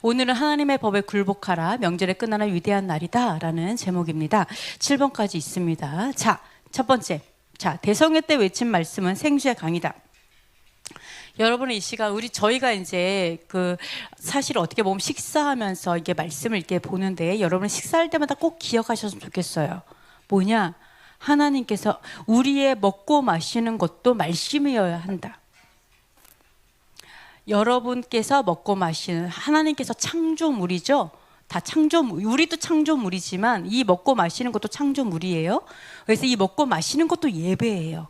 오늘은 하나님의 법에 굴복하라, 명절에 끝나는 위대한 날이다 라는 제목입니다. 7번까지 있습니다. 자, 첫 번째, 대성회 때 외친 말씀은 생수의 강이다. 여러분은 이 시간 저희가 이제 사실 어떻게 보면 식사하면서 이게 말씀을 이렇게 보는데, 여러분 식사할 때마다 꼭 기억하셨으면 좋겠어요. 뭐냐? 하나님께서 우리의 먹고 마시는 것도 말씀이어야 한다. 여러분께서 먹고 마시는, 하나님께서 창조물이죠. 다 우리도 창조물이지만 이 먹고 마시는 것도 창조물이에요. 그래서 이 먹고 마시는 것도 예배예요.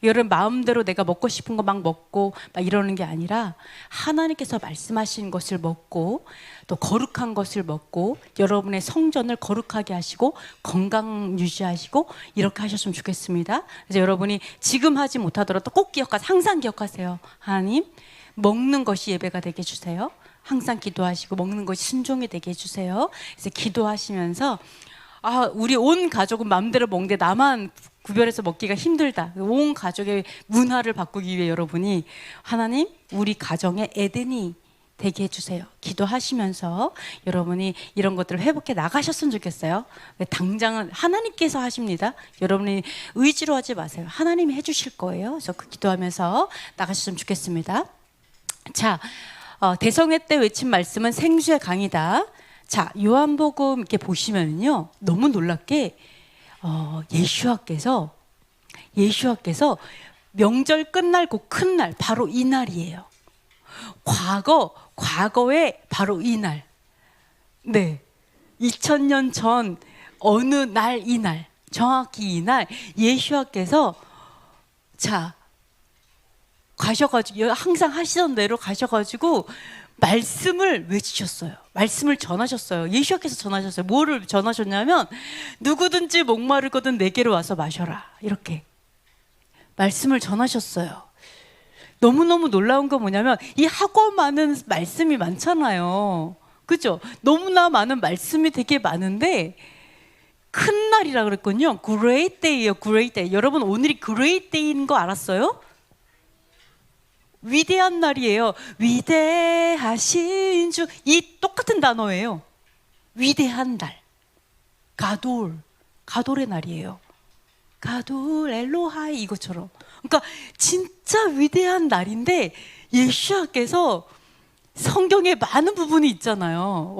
여러분 마음대로 내가 먹고 싶은 거 막 먹고 막 이러는 게 아니라, 하나님께서 말씀하신 것을 먹고 또 거룩한 것을 먹고 여러분의 성전을 거룩하게 하시고 건강 유지하시고 이렇게 하셨으면 좋겠습니다. 그래서 여러분이 지금 하지 못하더라도 꼭 항상 기억하세요. 하나님, 먹는 것이 예배가 되게 해주세요. 항상 기도하시고 먹는 것이 순종이 되게 해주세요. 그래서 기도하시면서 우리 온 가족은 마음대로 먹는데 나만 구별해서 먹기가 힘들다. 온 가족의 문화를 바꾸기 위해 여러분이 하나님, 우리 가정의 에덴이 되게 해주세요. 기도하시면서 여러분이 이런 것들을 회복해 나가셨으면 좋겠어요. 당장은 하나님께서 하십니다. 여러분이 의지로 하지 마세요. 하나님이 해주실 거예요. 그래서 기도하면서 나가셨으면 좋겠습니다. 자, 대성회 때 외친 말씀은 생수의 강이다. 자, 요한복음 이렇게 보시면요, 너무 놀랍게 예수와께서 명절 끝날 그 큰 날, 바로 이 날이에요. 과거에 바로 이 날, 네, 2000년 전 어느 날, 이 날, 정확히 이 날 예수와께서 가셔가지고, 항상 하시던 대로 가셔가지고 말씀을 외치셨어요. 말씀을 전하셨어요. 예수께서 전하셨어요. 뭐를 전하셨냐면, 누구든지 목마르거든 내게로 와서 마셔라, 이렇게 말씀을 전하셨어요. 너무너무 놀라운 건 뭐냐면, 이 하고 많은 말씀이 많잖아요. 그죠? 너무나 많은 말씀이 되게 많은데 큰 날이라 그랬거든요. Great Day예요. Great Day. 여러분, 오늘이 Great Day인 거 알았어요? 위대한 날이에요. 위대하신 주, 이 똑같은 단어예요. 위대한 날, 가돌의 날이에요. 가돌 엘로하이, 이것처럼. 그러니까 진짜 위대한 날인데, 예수님께서 성경에 많은 부분이 있잖아요.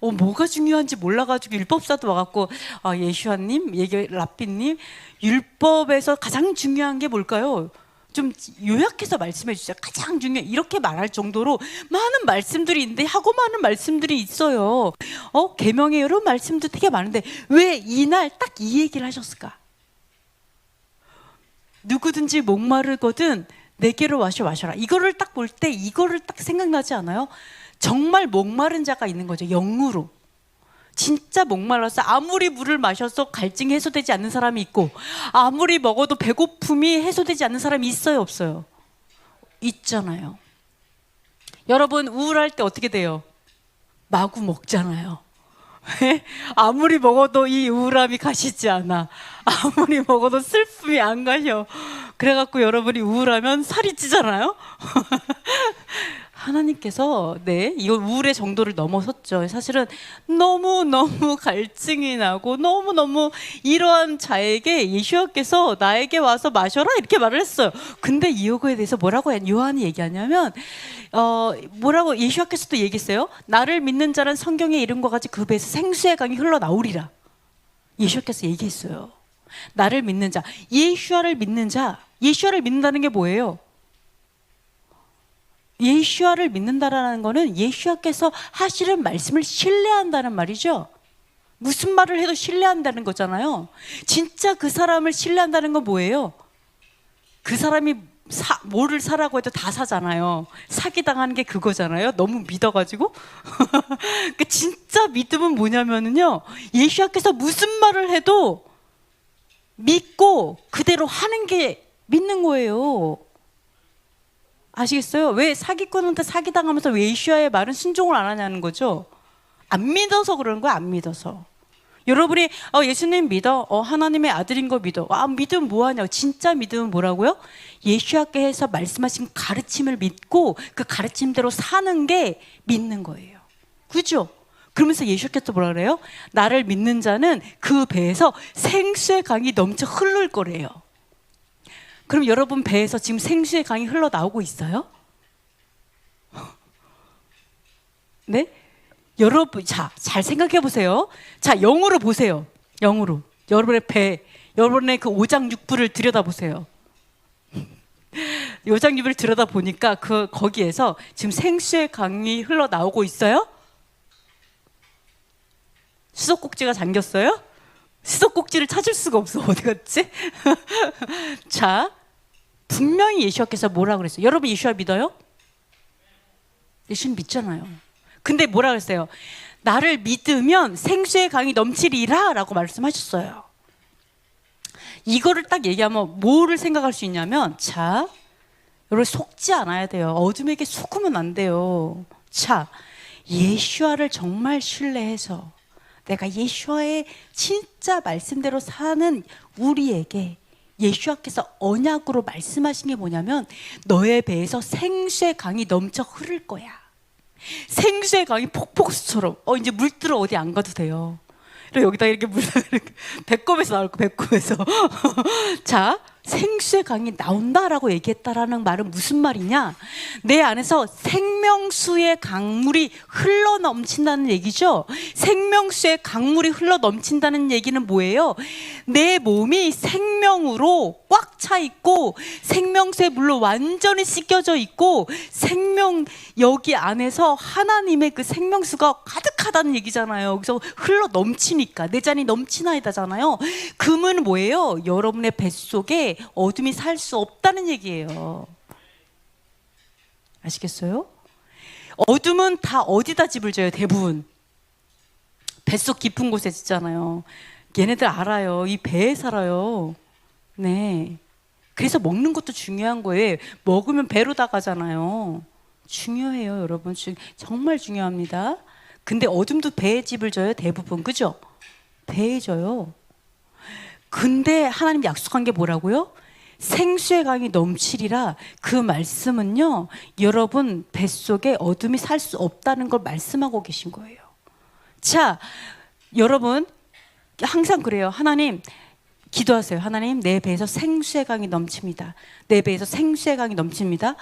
뭐가 중요한지 몰라가지고 율법사도 와갖고, 예수님, 랍비님, 율법에서 가장 중요한 게 뭘까요? 좀 요약해서 말씀해 주세요. 가장 중요해. 이렇게 말할 정도로 많은 말씀들이 있는데, 하고 많은 말씀들이 있어요. 계명의 여러 말씀도 되게 많은데 왜 이날 딱 이 얘기를 하셨을까? 누구든지 목마르거든 내게로 마셔라. 이거를 딱 볼 때 이거를 딱 생각나지 않아요? 정말 목마른 자가 있는 거죠. 영으로 진짜 목말라서 아무리 물을 마셔서 갈증이 해소되지 않는 사람이 있고, 아무리 먹어도 배고픔이 해소되지 않는 사람이 있어요, 없어요? 있잖아요. 여러분, 우울할 때 어떻게 돼요? 마구 먹잖아요. 아무리 먹어도 이 우울함이 가시지 않아. 아무리 먹어도 슬픔이 안 가셔. 그래갖고 여러분이 우울하면 살이 찌잖아요. 하나님께서 이 우울의 정도를 넘어섰죠. 사실은 너무너무 갈증이 나고 너무너무 이러한 자에게 예수께서 나에게 와서 마셔라, 이렇게 말을 했어요. 근데 이거에 대해서 뭐라고 요한이 얘기하냐면, 뭐라고 예수께서도 얘기했어요. 나를 믿는 자는 성경의 이름과 같이 그 배에서 생수의 강이 흘러나오리라. 예수께서 얘기했어요. 나를 믿는 자, 예수를 믿는다는 게 뭐예요? 예수를 믿는다라는 거는 예수께서 하시는 말씀을 신뢰한다는 말이죠. 무슨 말을 해도 신뢰한다는 거잖아요. 진짜 그 사람을 신뢰한다는 건 뭐예요? 그 사람이 뭐를 사라고 해도 다 사잖아요. 사기당하는 게 그거잖아요. 너무 믿어가지고. 그 진짜 믿음은 뭐냐면요, 예수께서 무슨 말을 해도 믿고 그대로 하는 게 믿는 거예요. 아시겠어요? 왜 사기꾼한테 사기당하면서 왜 예수와의 말은 순종을 안 하냐는 거죠. 안 믿어서 그러는 거야. 안 믿어서. 여러분이 예수님 믿어, 하나님의 아들인 거 믿어. 믿으면 뭐하냐고. 진짜 믿으면 뭐라고요? 예수께서 말씀하신 가르침을 믿고 그 가르침대로 사는 게 믿는 거예요. 그죠? 그러면서 예수께서 뭐라 그래요? 나를 믿는 자는 그 배에서 생수의 강이 넘쳐 흐를 거래요. 그럼 여러분 배에서 지금 생수의 강이 흘러나오고 있어요? 네? 여러분, 자, 잘 생각해 보세요. 자, 영으로 보세요. 영으로. 여러분의 배, 여러분의 그 오장육부를 들여다보세요. 오장육부를 들여다보니까 거기에서 지금 생수의 강이 흘러나오고 있어요? 수도꼭지가 잠겼어요? 수도꼭지를 찾을 수가 없어. 어디 갔지? 자, 분명히 예수께서 뭐라 그랬어요? 여러분 예수와 믿어요? 예수는 믿잖아요. 근데 뭐라 그랬어요? 나를 믿으면 생수의 강이 넘치리라 라고 말씀하셨어요. 이거를 딱 얘기하면 뭐를 생각할 수 있냐면, 자, 여러분 속지 않아야 돼요. 어둠에게 속으면 안 돼요. 자, 예수와를 정말 신뢰해서 내가 예수와의 진짜 말씀대로 사는 우리에게 예수와께서 언약으로 말씀하신 게 뭐냐면, 너의 배에서 생수의 강이 넘쳐 흐를 거야. 생수의 강이 폭포수처럼. 이제 물들어 어디 안 가도 돼요. 여기다 이렇게 배꼽에서 나올 거, 배꼽에서. 자, 생수의 강이 나온다라고 얘기했다라는 말은 무슨 말이냐? 내 안에서 생명수의 강물이 흘러 넘친다는 얘기죠. 생명수의 강물이 흘러 넘친다는 얘기는 뭐예요? 내 몸이 생명으로 꽉 차 있고 생명수의 물로 완전히 씻겨져 있고 여기 안에서 하나님의 그 생명수가 가득하다는 얘기잖아요. 여기서 흘러 넘치니까 내 잔이 넘치나이다잖아요. 금은 뭐예요? 여러분의 뱃속에 어둠이 살 수 없다는 얘기예요. 아시겠어요? 어둠은 다 어디다 집을 져요? 대부분 뱃속 깊은 곳에 짓잖아요. 얘네들 알아요. 이 배에 살아요. 네. 그래서 먹는 것도 중요한 거예요. 먹으면 배로 다 가잖아요. 중요해요, 여러분. 정말 중요합니다. 근데 어둠도 배에 집을 져요, 대부분. 그죠? 배에 져요. 근데 하나님 약속한 게 뭐라고요? 생수의 강이 넘치리라. 그 말씀은요, 여러분 뱃속에 어둠이 살 수 없다는 걸 말씀하고 계신 거예요. 자, 여러분 항상 그래요. 하나님 기도하세요. 하나님, 내 배에서 생수의 강이 넘칩니다. 내 배에서 생수의 강이 넘칩니다.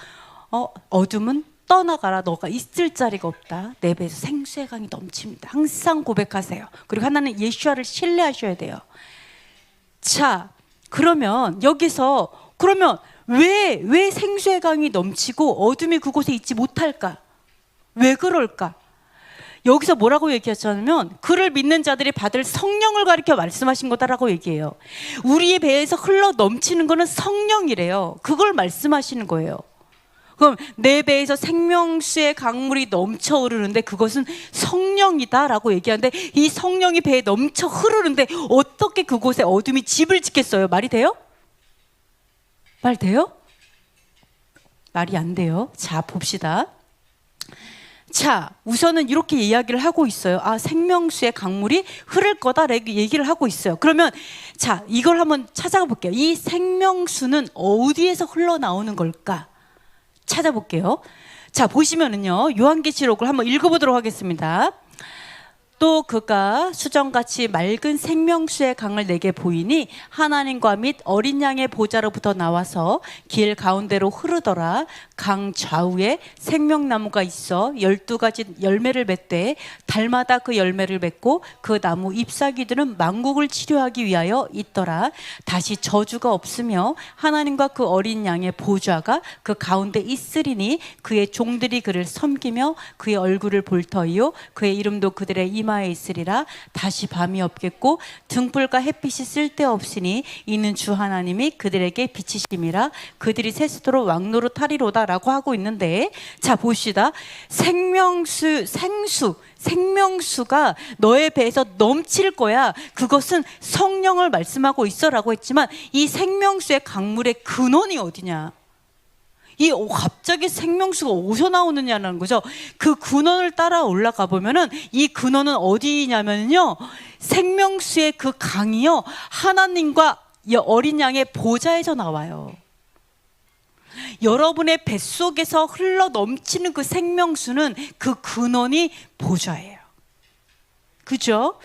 어둠은 떠나가라. 너가 있을 자리가 없다. 내 배에서 생수의 강이 넘칩니다. 항상 고백하세요. 그리고 하나님 예수와를 신뢰하셔야 돼요. 자, 그러면 여기서 왜 생수의 강이 넘치고 어둠이 그곳에 있지 못할까? 왜 그럴까? 여기서 뭐라고 얘기하셨냐면, 그를 믿는 자들이 받을 성령을 가리켜 말씀하신 거다라고 얘기해요. 우리의 배에서 흘러 넘치는 거는 성령이래요. 그걸 말씀하시는 거예요. 그럼 내 배에서 생명수의 강물이 넘쳐 흐르는데 그것은 성령이다라고 얘기하는데, 이 성령이 배에 넘쳐 흐르는데 어떻게 그곳에 어둠이 집을 짓겠어요? 말이 돼요? 말 돼요? 말이 안 돼요. 자, 봅시다. 자, 우선은 이렇게 이야기를 하고 있어요. 생명수의 강물이 흐를 거다라고 얘기를 하고 있어요. 그러면 자, 이걸 한번 찾아가 볼게요. 이 생명수는 어디에서 흘러나오는 걸까? 찾아볼게요. 자, 보시면은요, 요한계시록을 한번 읽어보도록 하겠습니다. 또 그가 수정같이 맑은 생명수의 강을 내게 보이니 하나님과 및 어린 양의 보좌로부터 나와서 길 가운데로 흐르더라. 강 좌우에 생명나무가 있어 12가지 열매를 맺되 달마다 그 열매를 맺고 그 나무 잎사귀들은 만국을 치료하기 위하여 있더라. 다시 저주가 없으며 하나님과 그 어린 양의 보좌가 그 가운데 있으리니 그의 종들이 그를 섬기며 그의 얼굴을 볼 터이요 그의 이름도 그들의 이마에 있으리라. 다시 밤이 없겠고 등불과 햇빛이 쓸데없으니 이는 주 하나님이 그들에게 빛이심이라. 그들이 세수도록 왕노로 타리로다 라고 하고 있는데, 자 봅시다. 생명수가 너의 배에서 넘칠 거야. 그것은 성령을 말씀하고 있어 라고 했지만, 이 생명수의 강물의 근원이 어디냐? 갑자기 생명수가 어디서 나오느냐는 거죠. 그 근원을 따라 올라가 보면은 이 근원은 어디냐면요, 생명수의 그 강이요, 하나님과 어린 양의 보좌에서 나와요. 여러분의 뱃속에서 흘러 넘치는 그 생명수는 그 근원이 보좌예요. 그죠?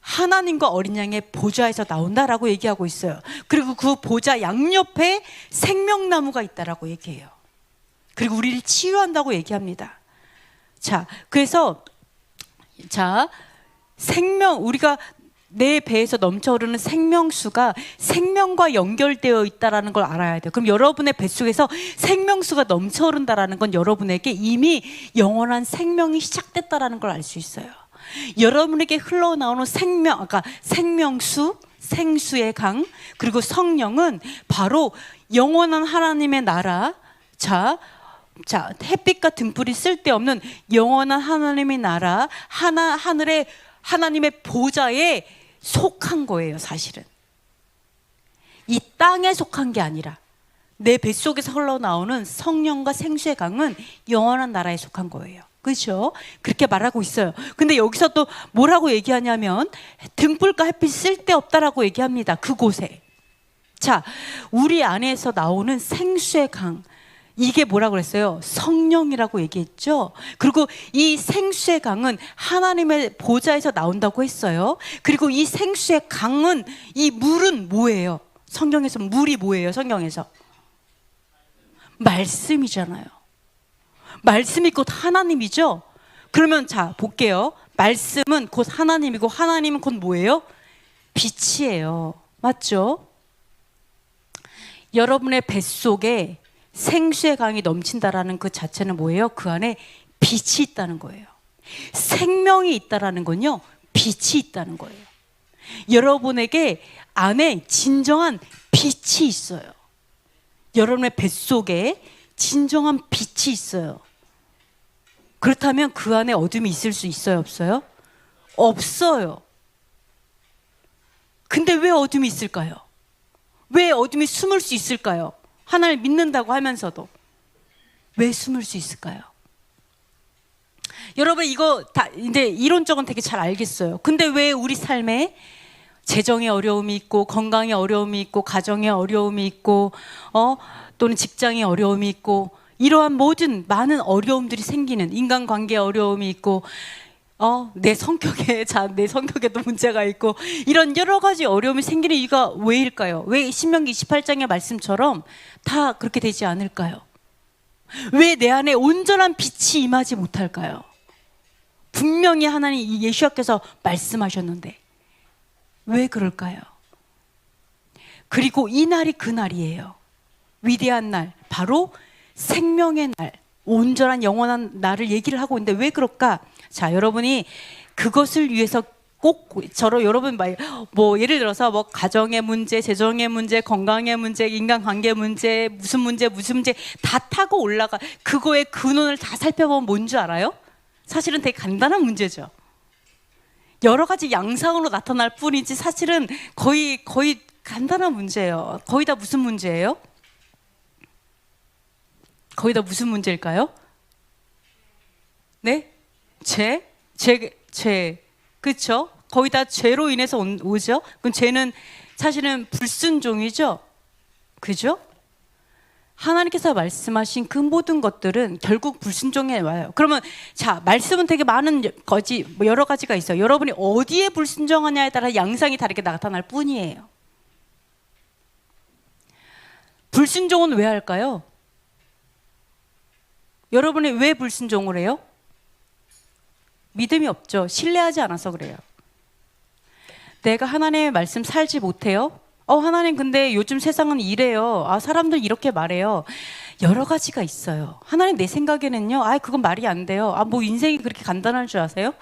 하나님과 어린 양의 보좌에서 나온다라고 얘기하고 있어요. 그리고 그 보좌 양옆에 생명나무가 있다라고 얘기해요. 그리고 우리를 치유한다고 얘기합니다. 자, 그래서 우리가 내 배에서 넘쳐흐르는 생명수가 생명과 연결되어 있다는 걸 알아야 돼요. 그럼 여러분의 뱃속에서 생명수가 넘쳐흐른다는 건 여러분에게 이미 영원한 생명이 시작됐다는 걸 알 수 있어요. 여러분에게 흘러나오는 생명수, 생수의 강, 그리고 성령은 바로 영원한 하나님의 나라, 햇빛과 등불이 쓸데없는 영원한 하나님의 나라, 하늘의 하나님의 보좌에 속한 거예요. 사실은 이 땅에 속한 게 아니라 내 뱃속에서 흘러나오는 성령과 생수의 강은 영원한 나라에 속한 거예요. 그렇죠? 그렇게 말하고 있어요. 근데 여기서 또 뭐라고 얘기하냐면 등불과 햇빛이 쓸데없다라고 얘기합니다. 그곳에. 자, 우리 안에서 나오는 생수의 강, 이게 뭐라고 그랬어요? 성령이라고 얘기했죠. 그리고 이 생수의 강은 하나님의 보좌에서 나온다고 했어요. 그리고 이 생수의 강은, 이 물은 뭐예요? 성경에서 물이 뭐예요? 성경에서 말씀이잖아요. 말씀이 곧 하나님이죠. 그러면 볼게요. 말씀은 곧 하나님이고 하나님은 곧 뭐예요? 빛이에요. 맞죠? 여러분의 뱃속에 생수의 강이 넘친다라는 그 자체는 뭐예요? 그 안에 빛이 있다는 거예요. 생명이 있다라는 건요, 빛이 있다는 거예요. 여러분에게 안에 진정한 빛이 있어요. 여러분의 뱃속에 진정한 빛이 있어요. 그렇다면 그 안에 어둠이 있을 수 있어요? 없어요? 없어요. 근데 왜 어둠이 있을까요? 왜 어둠이 숨을 수 있을까요? 하나님을 믿는다고 하면서도 왜 숨을 수 있을까요? 여러분, 이거 다 이제 이론적은 되게 잘 알겠어요. 근데 왜 우리 삶에 재정에 어려움이 있고, 건강에 어려움이 있고, 가정에 어려움이 있고, 또는 직장에 어려움이 있고, 이러한 모든 많은 어려움들이 생기는, 인간관계에 어려움이 있고, 내 성격에도 문제가 있고, 이런 여러 가지 어려움이 생기는 이유가 왜일까요? 왜 신명기 28장의 말씀처럼 다 그렇게 되지 않을까요? 왜 내 안에 온전한 빛이 임하지 못할까요? 분명히 하나님 예수님께서 말씀하셨는데 왜 그럴까요? 그리고 이 날이 그 날이에요. 위대한 날, 바로 생명의 날, 온전한 영원한 날을 얘기를 하고 있는데 왜 그럴까? 자, 여러분이 그것을 위해서 꼭 여러분 예를 들어서 가정의 문제, 재정의 문제, 건강의 문제, 인간관계 문제, 무슨 문제 다 타고 올라가, 그거의 근원을 다 살펴보면 뭔지 알아요? 사실은 되게 간단한 문제죠. 여러 가지 양상으로 나타날 뿐이지 사실은 거의 간단한 문제예요. 거의 다 무슨 문제예요? 거의 다 무슨 문제일까요? 네? 죄. 그렇죠? 거의 다 죄로 인해서 오죠? 그럼 죄는 사실은 불순종이죠? 그죠? 하나님께서 말씀하신 그 모든 것들은 결국 불순종에 와요. 그러면 말씀은 되게 많은 여러 가지가 있어요. 여러분이 어디에 불순종하냐에 따라 양상이 다르게 나타날 뿐이에요. 불순종은 왜 할까요? 여러분이 왜 불순종을 해요? 믿음이 없죠. 신뢰하지 않아서 그래요. 내가 하나님의 말씀 살지 못해요? 하나님, 근데 요즘 세상은 이래요. 사람들 이렇게 말해요. 여러 가지가 있어요. 하나님, 내 생각에는요, 그건 말이 안 돼요. 인생이 그렇게 간단한 줄 아세요?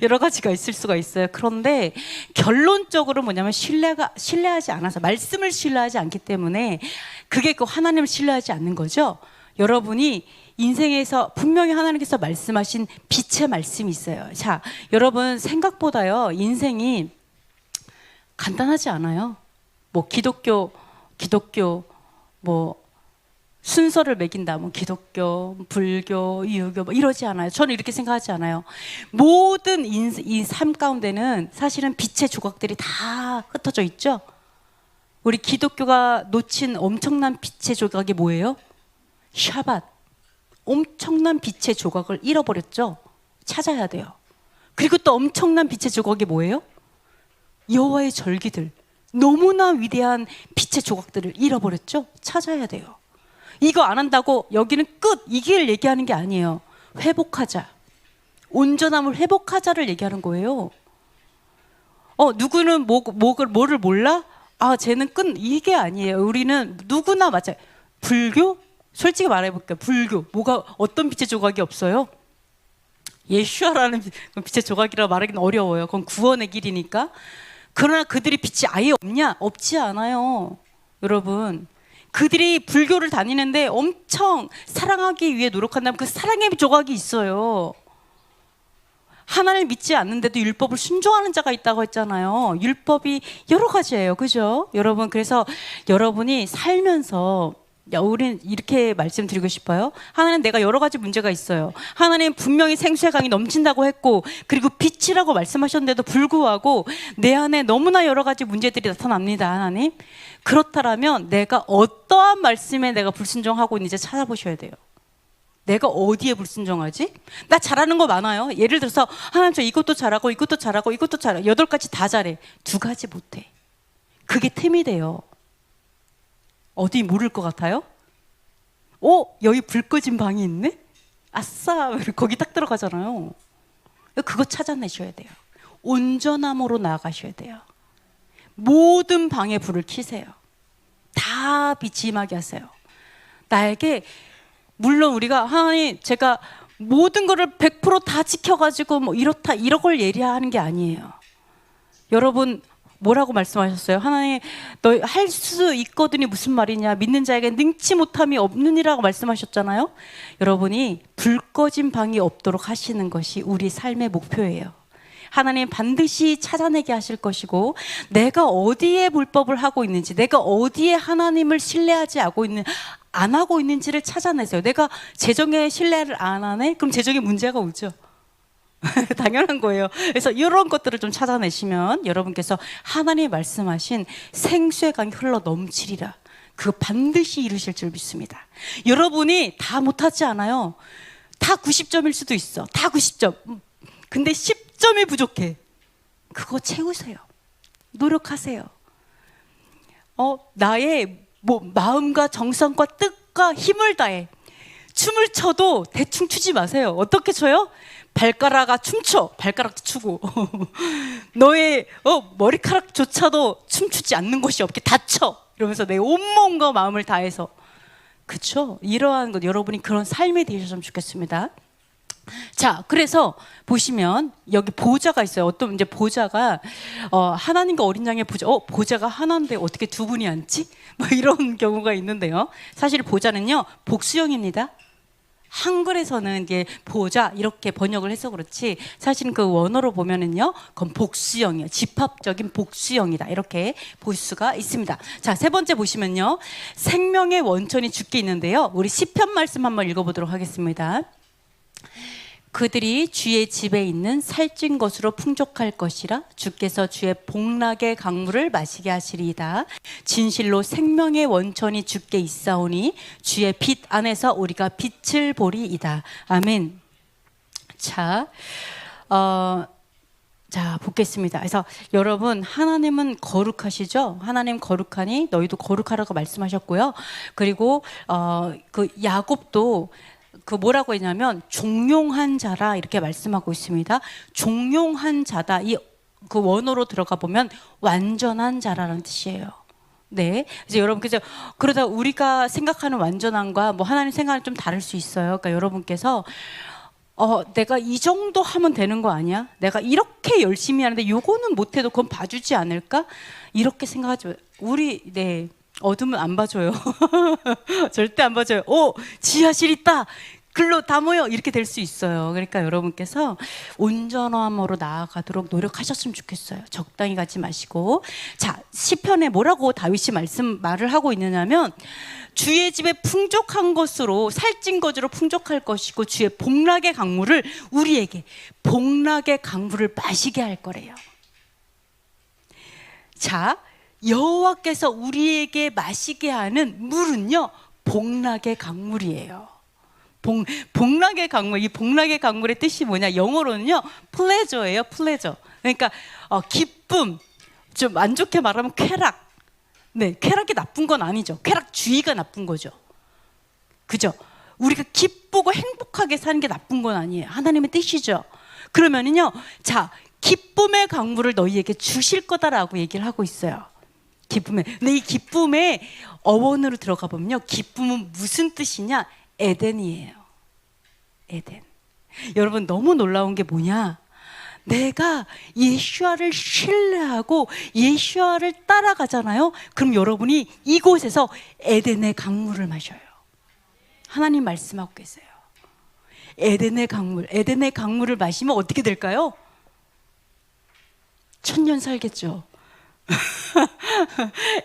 여러 가지가 있을 수가 있어요. 그런데 결론적으로 뭐냐면 신뢰하지 않아서, 말씀을 신뢰하지 않기 때문에 그게 그 하나님을 신뢰하지 않는 거죠. 여러분이 인생에서 분명히 하나님께서 말씀하신 빛의 말씀이 있어요. 여러분, 생각보다요, 인생이 간단하지 않아요. 기독교 순서를 매긴다, 기독교, 불교, 유교 이러지 않아요. 저는 이렇게 생각하지 않아요. 모든 이 삶 가운데는 사실은 빛의 조각들이 다 흩어져 있죠. 우리 기독교가 놓친 엄청난 빛의 조각이 뭐예요? 샤밧. 엄청난 빛의 조각을 잃어버렸죠. 찾아야 돼요. 그리고 또 엄청난 빛의 조각이 뭐예요? 여호와의 절기들. 너무나 위대한 빛의 조각들을 잃어버렸죠. 찾아야 돼요. 이거 안 한다고 여기는 끝, 이 길 얘기하는 게 아니에요. 회복하자. 온전함을 회복하자를 얘기하는 거예요. 누구는 뭐를 몰라? 쟤는 끝, 이게 아니에요. 우리는 누구나 맞아요. 불교? 솔직히 말해볼게요. 불교. 어떤 빛의 조각이 없어요? 예슈아라는 빛의 조각이라고 말하기는 어려워요. 그건 구원의 길이니까. 그러나 그들이 빛이 아예 없냐? 없지 않아요. 여러분. 그들이 불교를 다니는데 엄청 사랑하기 위해 노력한다면 그 사랑의 조각이 있어요. 하나님을 믿지 않는데도 율법을 순종하는 자가 있다고 했잖아요. 율법이 여러 가지예요. 그죠? 여러분, 그래서 여러분이 살면서 우리는 이렇게 말씀드리고 싶어요. 하나님, 내가 여러 가지 문제가 있어요. 하나님 분명히 생수의 강이 넘친다고 했고, 그리고 빛이라고 말씀하셨는데도 불구하고 내 안에 너무나 여러 가지 문제들이 나타납니다. 하나님, 그렇다면 내가 어떠한 말씀에 내가 불순종하고 있는지 찾아보셔야 돼요. 내가 어디에 불순종하지? 나 잘하는 거 많아요. 예를 들어서 하나님, 저 이것도 잘하고 이것도 잘하고 이것도 잘하고 8가지 다 잘해. 2가지 못해. 그게 틈이 돼요. 어디 모를 것 같아요? 여기 불 꺼진 방이 있네? 아싸! 거기 딱 들어가잖아요. 그거 찾아내셔야 돼요. 온전함으로 나아가셔야 돼요. 모든 방에 불을 켜세요. 다 빛이 임하게 하세요. 나에게, 물론 우리가 하나님, 제가 모든 거를 100% 다 지켜가지고 뭐 이렇다 이런 걸 예리하는 게 아니에요. 여러분, 뭐라고 말씀하셨어요? 하나님, 너 할 수 있거든이 무슨 말이냐? 믿는 자에게 능치 못함이 없느니라고 말씀하셨잖아요. 여러분이 불 꺼진 방이 없도록 하시는 것이 우리 삶의 목표예요. 하나님 반드시 찾아내게 하실 것이고, 내가 어디에 불법을 하고 있는지, 내가 어디에 하나님을 신뢰하지 안 하고 있는지를 찾아내세요. 내가 재정에 신뢰를 안 하네? 그럼 재정에 문제가 오죠. 당연한 거예요. 그래서 이런 것들을 좀 찾아내시면 여러분께서 하나님이 말씀하신 생수의 강이 흘러 넘치리라, 그거 반드시 이루실 줄 믿습니다. 여러분이 다 못하지 않아요. 다 90점일 수도 있어. 다 90점. 근데 10점이 부족해. 그거 채우세요. 노력하세요. 나의 마음과 정성과 뜻과 힘을 다해 춤을 춰도 대충 추지 마세요. 어떻게 춰요? 발가락아 춤춰. 발가락도 추고 너의 머리카락조차도 춤추지 않는 곳이 없게 다쳐. 이러면서 내 온몸과 마음을 다해서. 그쵸? 이러한 것, 여러분이 그런 삶이 되셨으면 좋겠습니다. 자, 그래서 보시면 여기 보좌가 있어요. 어떤 이제 보좌가 하나님과 어린 양의 보좌가 하나인데 어떻게 두 분이 앉지? 뭐 이런 경우가 있는데요. 사실 보좌는요 복수형입니다. 한글에서는 이제 보좌 이렇게 번역을 해서 그렇지, 사실은 그 원어로 보면은요, 그건 복수형이에요. 집합적인 복수형이다, 이렇게 볼 수가 있습니다. 자, 3번째 보시면요, 생명의 원천이 주께 있는데요. 우리 시편 말씀 한번 읽어보도록 하겠습니다. 그들이 주의 집에 있는 살찐 것으로 풍족할 것이라. 주께서 주의 복락의 강물을 마시게 하시리이다. 진실로 생명의 원천이 주께 있사오니 주의 빛 안에서 우리가 빛을 보리이다. 아멘. 자, 보겠습니다. 그래서 여러분, 하나님은 거룩하시죠? 하나님 거룩하니 너희도 거룩하라고 말씀하셨고요. 그리고 그 야곱도 그 뭐라고 했냐면 종용한 자라 이렇게 말씀하고 있습니다. 종용한 자다. 그 원어로 들어가 보면 완전한 자라는 뜻이에요. 네. 그래서 여러분께서 그러다 우리가 생각하는 완전함과 뭐 하나님 생각은 좀 다를 수 있어요. 그러니까 여러분께서 내가 이 정도 하면 되는 거 아니야? 내가 이렇게 열심히 하는데 요거는 못해도 그건 봐주지 않을까? 이렇게 생각하지 마요. 어둠은 안 봐줘요. 절대 안 봐줘요. 지하실 있다. 글로 다 모여. 이렇게 될 수 있어요. 그러니까 여러분께서 온전함으로 나아가도록 노력하셨으면 좋겠어요. 적당히 가지 마시고. 자, 시편에 뭐라고 다윗이 말을 하고 있느냐면, 주의 집에 풍족한 것으로, 살찐 것으로 풍족할 것이고 주의 복락의 강물을 우리에게, 복락의 강물을 마시게 할 거래요. 자, 여호와께서 우리에게 마시게 하는 물은요, 복락의 강물이에요. 복락의 강물. 이 복락의 강물의 뜻이 뭐냐? 영어로는요, 플레저예요. 플레저. 그러니까 기쁨. 좀 안 좋게 말하면 쾌락. 네, 쾌락이 나쁜 건 아니죠. 쾌락주의가 나쁜 거죠. 그죠? 우리가 기쁘고 행복하게 사는 게 나쁜 건 아니에요. 하나님의 뜻이죠. 그러면은요, 자, 기쁨의 강물을 너희에게 주실 거다라고 얘기를 하고 있어요. 기쁨에. 근데 이 기쁨의 어원으로 들어가 보면요, 기쁨은 무슨 뜻이냐? 에덴이에요. 에덴. 여러분, 너무 놀라운 게 뭐냐? 내가 예수아를 신뢰하고 예수아를 따라가잖아요. 그럼 여러분이 이곳에서 에덴의 강물을 마셔요. 하나님 말씀하고 계세요. 에덴의 강물, 에덴의 강물을 마시면 어떻게 될까요? 천년 살겠죠.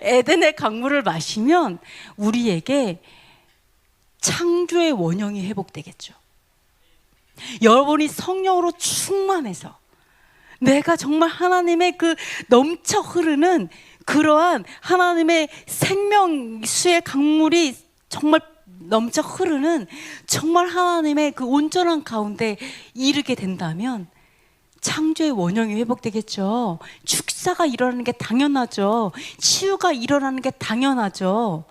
에덴의 강물을 마시면 우리에게 창조의 원형이 회복되겠죠. 여러분이 성령으로 충만해서 내가 정말 하나님의 그 넘쳐 흐르는 그러한 하나님의 생명수의 강물이 정말 넘쳐 흐르는 정말 하나님의 그 온전한 가운데 이르게 된다면 창조의 원형이 회복되겠죠. 축사가 일어나는 게 당연하죠. 치유가 일어나는 게 당연하죠.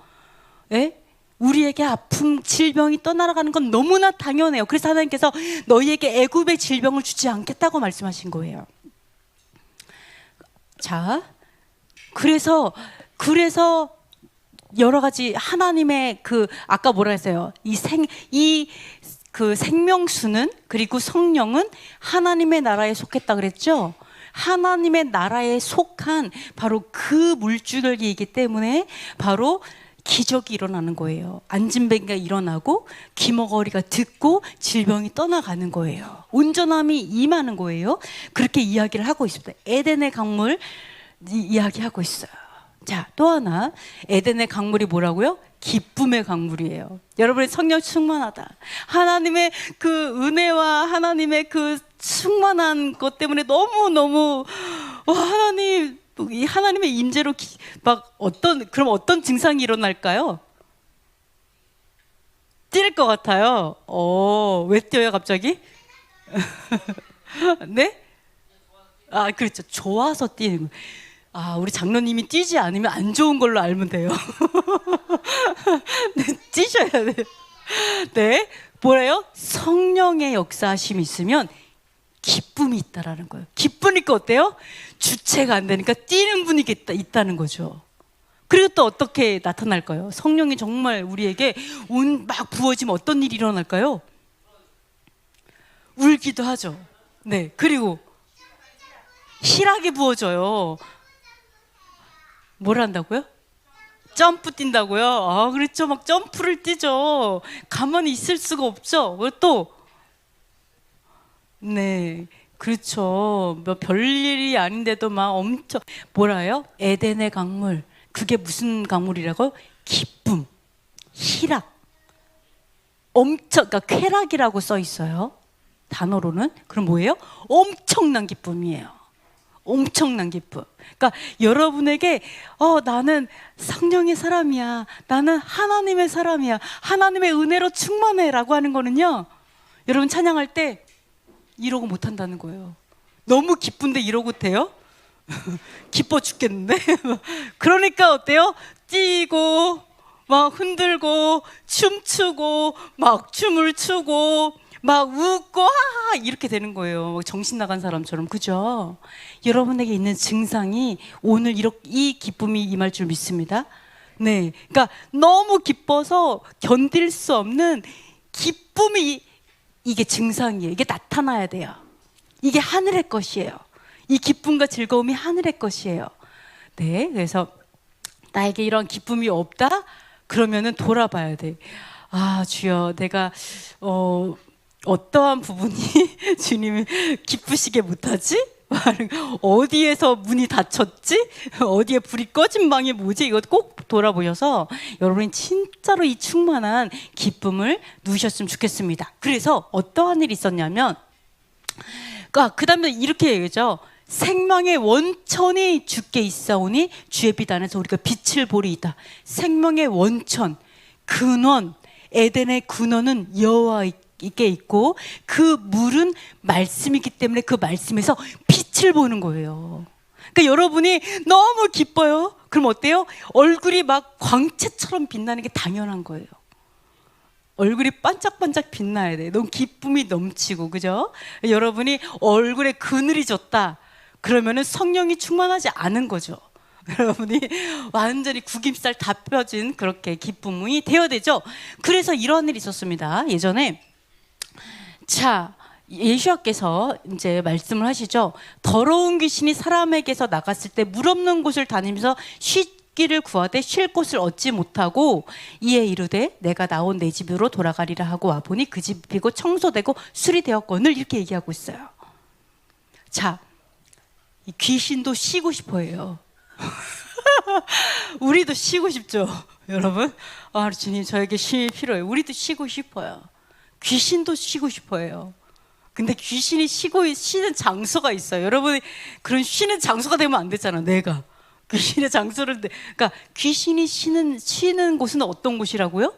예? 우리에게 아픔, 질병이 떠나가는 건 너무나 당연해요. 그래서 하나님께서 너희에게 애굽의 질병을 주지 않겠다고 말씀하신 거예요. 자, 그래서 여러 가지 하나님의 그 아까 뭐라 했어요? 그 생명수는 그리고 성령은 하나님의 나라에 속했다 그랬죠? 하나님의 나라에 속한 바로 그 물줄기이기 때문에 바로 기적이 일어나는 거예요. 안진뱅이가 일어나고 귀머거리가 듣고 질병이 떠나가는 거예요. 온전함이 임하는 거예요. 그렇게 이야기를 하고 있습니다. 에덴의 강물 이야기하고 있어요. 자, 또 하나 에덴의 강물이 뭐라고요? 기쁨의 강물이에요. 여러분의 성령 충만하다. 하나님의 그 은혜와 하나님의 그 충만한 것 때문에 너무너무 하나님, 이 하나님의 임재로 그럼 어떤 증상이 일어날까요? 뛸 것 같아요. 왜 뛰어요 갑자기? 네? 아, 그렇죠. 좋아서 뛰는 거. 우리 장로님이 뛰지 않으면 안 좋은 걸로 알면 돼요. 네, 뛰셔야 돼요. 네, 뭐래요? 성령의 역사하심이 있으면 기쁨이 있다라는 거예요. 기쁘니까 어때요? 주체가 안 되니까 뛰는 분위기 있다는 거죠. 그리고 또 어떻게 나타날까요? 성령이 정말 우리에게 막 부어지면 어떤 일이 일어날까요? 울기도 하죠. 네, 그리고 실하게 부어져요. 뭘 한다고요? 점프 뛴다고요? 그렇죠. 막 점프를 뛰죠. 가만히 있을 수가 없죠. 또 네, 그렇죠. 뭐 별일이 아닌데도 막 엄청 뭐라요? 에덴의 강물. 그게 무슨 강물이라고요? 기쁨, 희락. 그러니까 쾌락이라고 써 있어요. 단어로는. 그럼 뭐예요? 엄청난 기쁨이에요. 엄청난 기쁨. 그러니까 여러분에게 나는 성령의 사람이야. 나는 하나님의 사람이야. 하나님의 은혜로 충만해라고 하는 거는요. 여러분 찬양할 때 이러고 못 한다는 거예요. 너무 기쁜데 이러고 돼요? 기뻐 죽겠는데? 그러니까 어때요? 뛰고 막 흔들고 춤추고 막 춤을 추고 막 웃고 이렇게 되는 거예요. 정신 나간 사람처럼. 그죠? 여러분에게 있는 증상이 오늘 이 기쁨이 임할 줄 믿습니다. 네, 그러니까 너무 기뻐서 견딜 수 없는 기쁨이 이게 증상이에요. 이게 나타나야 돼요. 이게 하늘의 것이에요. 이 기쁨과 즐거움이 하늘의 것이에요. 네, 그래서 나에게 이런 기쁨이 없다? 그러면은 돌아봐야 돼. 주여, 내가 어떠한 부분이 주님을 기쁘시게 못하지? 어디에서 문이 닫혔지? 어디에 불이 꺼진 방이 뭐지? 이거 꼭 돌아보셔서 여러분이 진짜로 이 충만한 기쁨을 누리셨으면 좋겠습니다. 그래서 어떠한 일이 있었냐면 그 다음에 이렇게 얘기죠. 생명의 원천이 주께 있사오니 주의 빛 안에서 우리가 빛을 보리이다. 생명의 원천, 근원, 에덴의 근원은 여호와께 있고 그 물은 말씀이기 때문에 그 말씀에서 빛을 보는 거예요. 그러니까 여러분이 너무 기뻐요. 그럼 어때요? 얼굴이 막 광채처럼 빛나는 게 당연한 거예요. 얼굴이 반짝반짝 빛나야 돼. 너무 기쁨이 넘치고, 그죠? 여러분이 얼굴에 그늘이 졌다 그러면은 성령이 충만하지 않은 거죠. 여러분이 완전히 구김살 다 펴진 그렇게 기쁨이 되어야 되죠. 그래서 이러한 일이 있었습니다. 예전에 자, 예수님께서 이제 말씀을 하시죠. 더러운 귀신이 사람에게서 나갔을 때 물 없는 곳을 다니면서 쉬기를 구하되 쉴 곳을 얻지 못하고 이에 이르되 내가 나온 내 집으로 돌아가리라 하고 와보니 그 집이 비고 청소되고 수리되었거늘 이렇게 얘기하고 있어요. 자, 이 귀신도 쉬고 싶어 해요. 우리도 쉬고 싶죠, 여러분? 아, 주님, 저에게 쉼이 필요해요. 우리도 쉬고 싶어요. 귀신도 쉬고 싶어 해요. 근데 귀신이 쉬는 장소가 있어요. 여러분이 그런 쉬는 장소가 되면 안 되잖아, 내가. 귀신의 장소를, 그러니까 귀신이 쉬는 곳은 어떤 곳이라고요?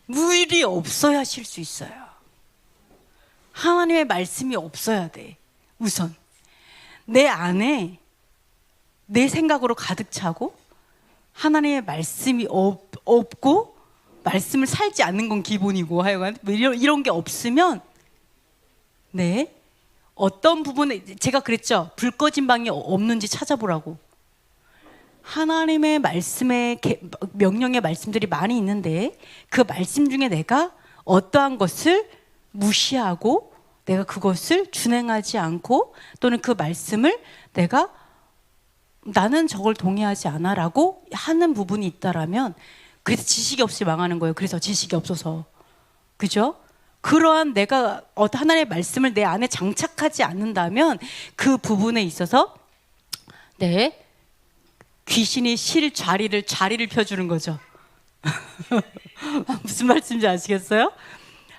물이 없어야 쉴 수 있어요. 하나님의 말씀이 없어야 돼. 우선 내 안에 내 생각으로 가득 차고 하나님의 말씀이 없고 말씀을 살지 않는 건 기본이고 하여간 이런 게 없으면 네, 어떤 부분에 제가 그랬죠. 불 꺼진 방이 없는지 찾아보라고. 하나님의 말씀의 명령의 말씀들이 많이 있는데 그 말씀 중에 내가 어떠한 것을 무시하고 내가 그것을 준행하지 않고 또는 그 말씀을 내가 나는 저걸 동의하지 않아 라고 하는 부분이 있다라면 그래서 지식이 없이 망하는 거예요. 그래서 지식이 없어서. 그죠? 그러한 내가 하나님의 말씀을 내 안에 장착하지 않는다면 그 부분에 있어서 네, 귀신이 쉴 자리를 펴주는 거죠. 무슨 말씀인지 아시겠어요?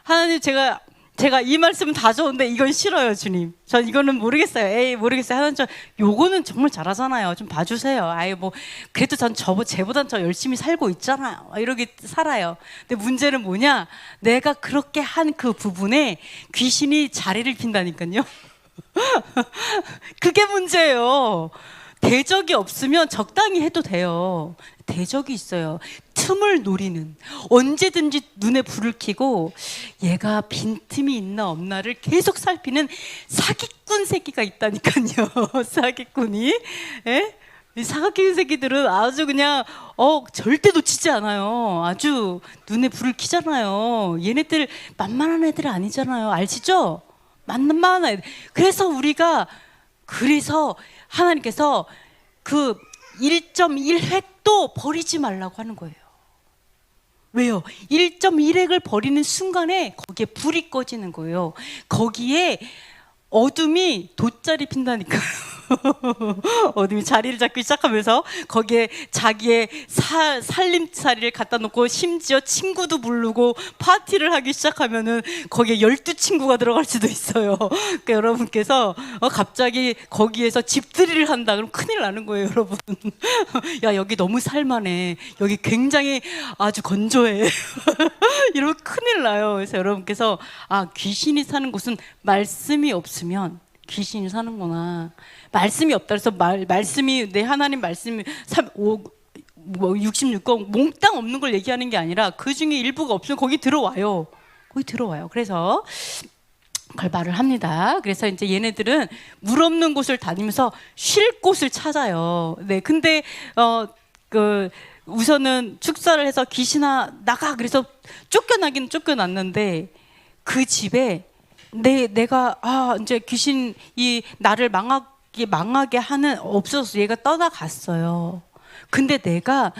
하나님, 제가 이 말씀 다 좋은데 이건 싫어요, 주님. 전 이거는 모르겠어요. 에이, 모르겠어요. 하나님, 요거는 정말 잘하잖아요. 좀 봐주세요. 아예 뭐 그래도 전 쟤보단 저 열심히 살고 있잖아요. 이렇게 살아요. 근데 문제는 뭐냐? 내가 그렇게 한 그 부분에 귀신이 자리를 핀다니까요. 그게 문제예요. 대적이 없으면 적당히 해도 돼요. 대적이 있어요. 틈을 노리는, 언제든지 눈에 불을 켜고 얘가 빈틈이 있나 없나를 계속 살피는 사기꾼 새끼가 있다니까요. 사기꾼이. 예? 이 사기꾼 새끼들은 아주 그냥 절대 놓치지 않아요. 아주 눈에 불을 켜잖아요. 얘네들 만만한 애들 아니잖아요. 아시죠? 만만한 애들. 그래서 하나님께서 그 1.1획도 버리지 말라고 하는 거예요. 왜요? 1.1획을 버리는 순간에 거기에 불이 꺼지는 거예요. 거기에 어둠이 돗자리 핀다니까요. 어둠이 자리를 잡기 시작하면서 거기에 자기의 살림살이를 갖다 놓고 심지어 친구도 부르고 파티를 하기 시작하면은 거기에 12친구가 들어갈 수도 있어요. 그러니까 여러분께서 갑자기 거기에서 집들이를 한다 그러면 큰일 나는 거예요, 여러분. 야, 여기 너무 살만해. 여기 굉장히 아주 건조해. 이러면 큰일 나요. 그래서 여러분께서 귀신이 사는 곳은 말씀이 없으면 귀신이 사는구나. 말씀이 없다 그래서 말씀이 내 하나님 말씀이 66권 몽땅 없는 걸 얘기하는 게 아니라 그 중에 일부가 없으면 거기 들어와요. 그래서 그걸 말을 합니다. 그래서 이제 얘네들은 물 없는 곳을 다니면서 쉴 곳을 찾아요. 네, 근데 우선은 축사를 해서 귀신아 나가 그래서 쫓겨나긴 쫓겨났는데 그 집에 내가 이제 귀신이 나를 망하게 하는 없어서 얘가 떠나갔어요. 근데 내가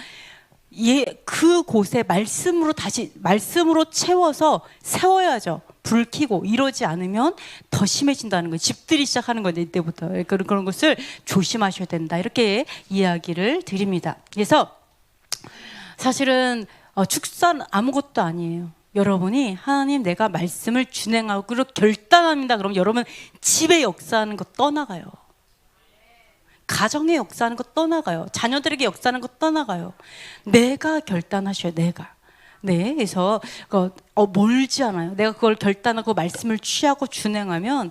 그곳에 말씀으로 채워서 세워야죠. 불 켜고 이러지 않으면 더 심해진다는 거예요. 집들이 시작하는 거죠. 이때부터. 그런 것을 조심하셔야 된다. 이렇게 이야기를 드립니다. 그래서 사실은 축사는 아무것도 아니에요. 여러분이 하나님 내가 말씀을 준행하기로 결단합니다. 그럼 여러분 집에 역사하는 거 떠나가요. 가정에 역사하는 거 떠나가요. 자녀들에게 역사하는 거 떠나가요. 내가 결단하셔요. 내가. 네, 그래서 멀지 않아요. 내가 그걸 결단하고 말씀을 취하고 준행하면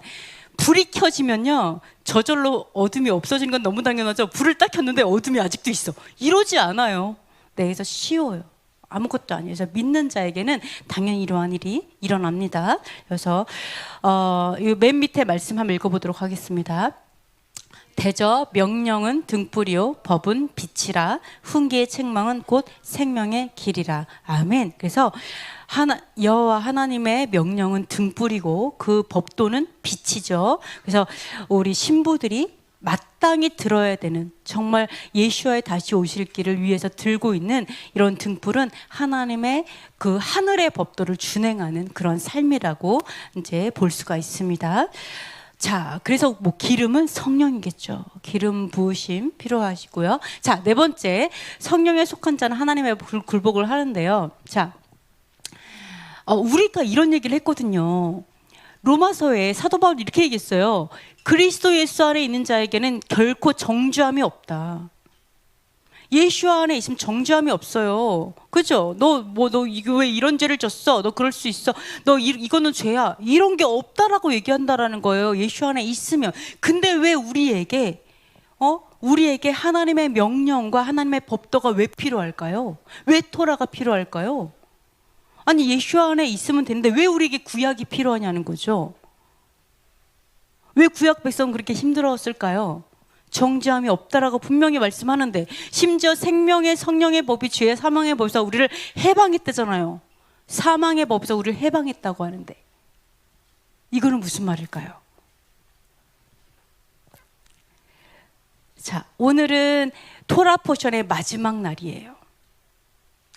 불이 켜지면요, 저절로 어둠이 없어진 건 너무 당연하죠. 불을 딱 켰는데 어둠이 아직도 있어. 이러지 않아요. 네, 그래서 쉬워요. 아무것도 아니에요. 그래서 믿는 자에게는 당연히 이러한 일이 일어납니다. 그래서 맨 밑에 말씀 한번 읽어보도록 하겠습니다. 대저 명령은 등불이요 법은 빛이라 훈계의 책망은 곧 생명의 길이라. 아멘. 그래서 여호와 하나님의 명령은 등불이고 그 법도는 빛이죠. 그래서 우리 신부들이 마땅히 들어야 되는, 정말 예수와의 다시 오실 길을 위해서 들고 있는 이런 등불은 하나님의 그 하늘의 법도를 준행하는 그런 삶이라고 이제 볼 수가 있습니다. 자, 그래서 뭐 기름은 성령이겠죠. 기름 부으심 필요하시고요. 자, 네 번째, 성령에 속한 자는 하나님의 굴복을 하는데요. 자, 우리가 이런 얘기를 했거든요. 로마서에 사도 바울이 이렇게 얘기했어요. 그리스도 예수 안에 있는 자에게는 결코 정죄함이 없다. 예수 안에 있으면 정죄함이 없어요. 그죠? 너 이거 왜 이런 죄를 졌어? 너 그럴 수 있어. 이거는 죄야. 이런 게 없다라고 얘기한다라는 거예요. 예수 안에 있으면. 근데 왜 우리에게 하나님의 명령과 하나님의 법도가 왜 필요할까요? 왜 토라가 필요할까요? 아니, 예수 안에 있으면 되는데 왜 우리에게 구약이 필요하냐는 거죠. 왜 구약 백성은 그렇게 힘들었을까요? 정죄함이 없다라고 분명히 말씀하는데, 심지어 생명의 성령의 법이 죄의 사망의 법에서 우리를 해방했대잖아요. 사망의 법에서 우리를 해방했다고 하는데 이거는 무슨 말일까요? 자, 오늘은 토라 포션의 마지막 날이에요.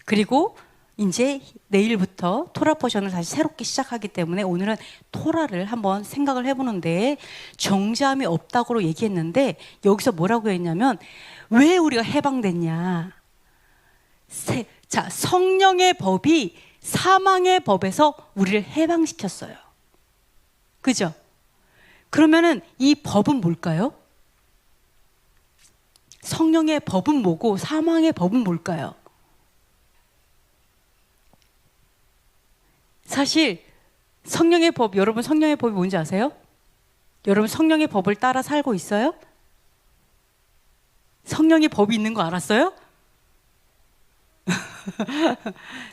그리고 이제 내일부터 토라 포션을 다시 새롭게 시작하기 때문에 오늘은 토라를 한번 생각을 해보는데, 정죄함이 없다고 얘기했는데 여기서 뭐라고 했냐면 왜 우리가 해방됐냐. 자, 성령의 법이 사망의 법에서 우리를 해방시켰어요. 그죠? 그러면은 이 법은 뭘까요? 성령의 법은 뭐고 사망의 법은 뭘까요? 사실 성령의 법, 여러분 성령의 법이 뭔지 아세요? 여러분 성령의 법을 따라 살고 있어요? 성령의 법이 있는 거 알았어요?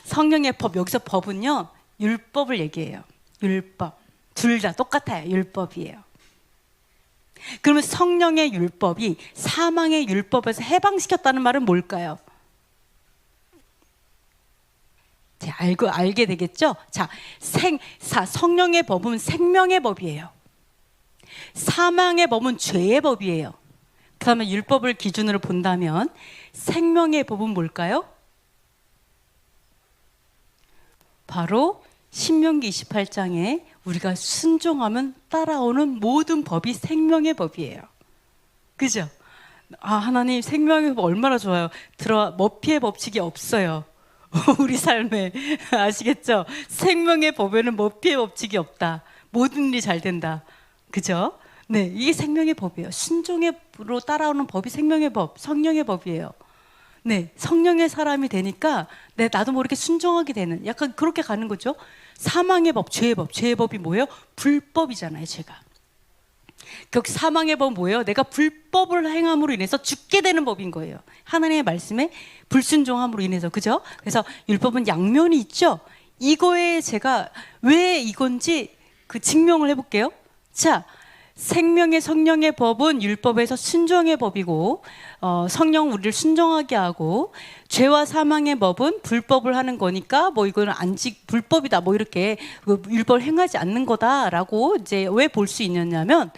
성령의 법, 여기서 법은요 율법을 얘기해요. 율법, 둘 다 똑같아요. 율법이에요. 그러면 성령의 율법이 사망의 율법에서 해방시켰다는 말은 뭘까요? 자, 알게 되겠죠? 자, 성령의 법은 생명의 법이에요. 사망의 법은 죄의 법이에요. 그러면 율법을 기준으로 본다면 생명의 법은 뭘까요? 바로 신명기 28장에 우리가 순종하면 따라오는 모든 법이 생명의 법이에요. 그죠? 아, 하나님 생명의 법 얼마나 좋아요. 머피의 법칙이 없어요. 우리 삶에. 아시겠죠? 생명의 법에는 머피의 법칙이 없다. 모든 일이 잘 된다. 그죠? 네, 이게 생명의 법이에요. 순종으로 따라오는 법이 생명의 법, 성령의 법이에요. 네, 성령의 사람이 되니까 나도 모르게 순종하게 되는, 약간 그렇게 가는 거죠. 사망의 법, 죄의 법. 죄의 법이 뭐예요? 불법이잖아요, 죄가. 그 사망의 법은 뭐예요? 내가 불법을 행함으로 인해서 죽게 되는 법인 거예요. 하나님의 말씀에 불순종함으로 인해서. 그죠? 그래서 율법은 양면이 있죠. 이거에 제가 왜 이건지 그 증명을 해볼게요. 자, 생명의 성령의 법은 율법에서 순종의 법이고, 성령 우리를 순종하게 하고, 죄와 사망의 법은 불법을 하는 거니까 뭐 이거는 불법이다 뭐 이렇게 율법을 행하지 않는 거다라고 이제 왜 볼 수 있느냐면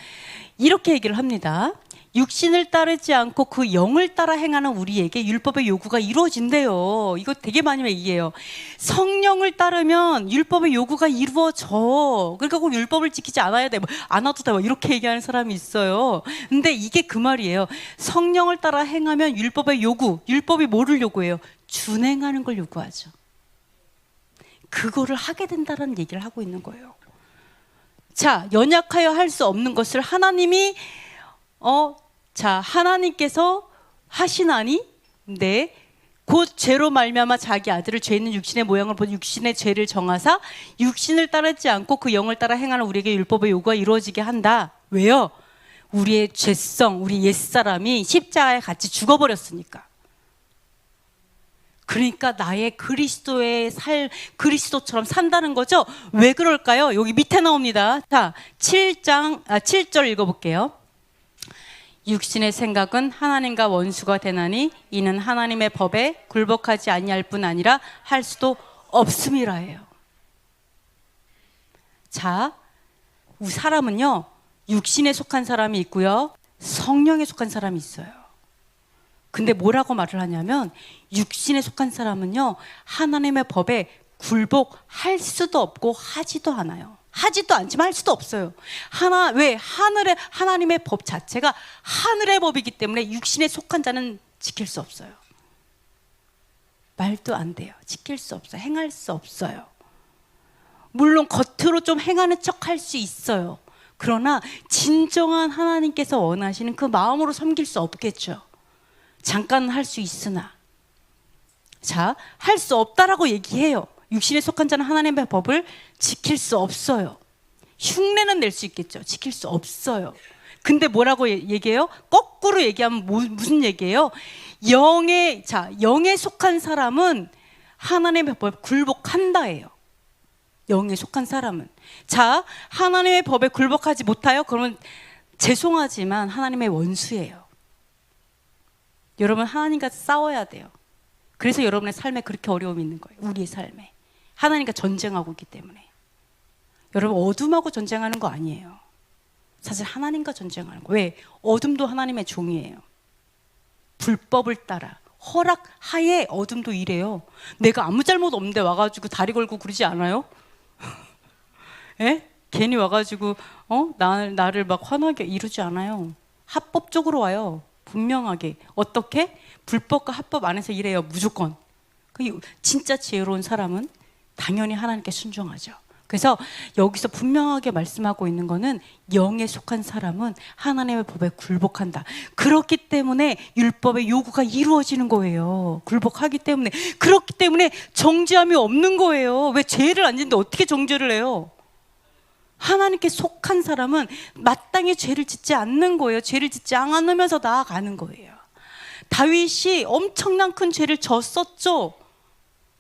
이렇게 얘기를 합니다. 육신을 따르지 않고 그 영을 따라 행하는 우리에게 율법의 요구가 이루어진대요. 이거 되게 많이 얘기해요. 성령을 따르면 율법의 요구가 이루어져. 그러니까 꼭 율법을 지키지 않아야 돼. 안 와도 돼. 이렇게 얘기하는 사람이 있어요. 근데 이게 그 말이에요. 성령을 따라 행하면 율법의 요구. 율법이 뭐를 요구해요? 준행하는 걸 요구하죠. 그거를 하게 된다는 얘기를 하고 있는 거예요. 자, 연약하여 할 수 없는 것을 하나님이 하나님께서 하시나니 네 곧 죄로 말미암아 자기 아들을 죄 있는 육신의 모양을 본 육신의 죄를 정하사 육신을 따르지 않고 그 영을 따라 행하는 우리에게 율법의 요구가 이루어지게 한다. 왜요? 우리의 죄성, 우리 옛사람이 십자가에 같이 죽어버렸으니까. 그러니까 나의 그리스도처럼 산다는 거죠. 왜 그럴까요? 여기 밑에 나옵니다. 자, 7절 읽어볼게요. 육신의 생각은 하나님과 원수가 되나니 이는 하나님의 법에 굴복하지 아니할 뿐 아니라 할 수도 없음이라예요. 자, 사람은요, 육신에 속한 사람이 있고요, 성령에 속한 사람이 있어요. 근데 뭐라고 말을 하냐면 육신에 속한 사람은요, 하나님의 법에 굴복할 수도 없고 하지도 않아요. 하지도 않지만 할 수도 없어요. 왜? 하나님의 법 자체가 하늘의 법이기 때문에 육신에 속한 자는 지킬 수 없어요. 말도 안 돼요. 지킬 수 없어요. 행할 수 없어요. 물론 겉으로 좀 행하는 척 할 수 있어요. 그러나 진정한 하나님께서 원하시는 그 마음으로 섬길 수 없겠죠. 잠깐 할 수 있으나, 자, 할 수 없다라고 얘기해요. 육신에 속한 자는 하나님의 법을 지킬 수 없어요. 흉내는 낼 수 있겠죠. 지킬 수 없어요. 근데 뭐라고 얘기해요? 거꾸로 얘기하면 무슨 얘기예요? 영에 속한 사람은 하나님의 법에 굴복한다예요. 영에 속한 사람은. 자, 하나님의 법에 굴복하지 못하여? 그러면 죄송하지만 하나님의 원수예요. 여러분, 하나님과 싸워야 돼요. 그래서 여러분의 삶에 그렇게 어려움이 있는 거예요. 우리의 삶에. 하나님과 전쟁하고 있기 때문에. 여러분, 어둠하고 전쟁하는 거 아니에요. 사실 하나님과 전쟁하는 거. 왜? 어둠도 하나님의 종이에요. 불법을 따라 허락하에 어둠도 이래요. 내가 아무 잘못 없는데 와가지고 다리 걸고 그러지 않아요? 에? 괜히 와가지고 나를 막 화나게 이러지 않아요. 합법적으로 와요. 분명하게. 어떻게? 불법과 합법 안에서 이래요. 무조건. 진짜 지혜로운 사람은 당연히 하나님께 순종하죠. 그래서 여기서 분명하게 말씀하고 있는 거는 영에 속한 사람은 하나님의 법에 굴복한다. 그렇기 때문에 율법의 요구가 이루어지는 거예요. 굴복하기 때문에. 그렇기 때문에 정죄함이 없는 거예요. 왜? 죄를 안 짓는데 어떻게 정죄를 해요? 하나님께 속한 사람은 마땅히 죄를 짓지 않는 거예요. 죄를 짓지 않으면서 나아가는 거예요. 다윗이 엄청난 큰 죄를 졌었죠.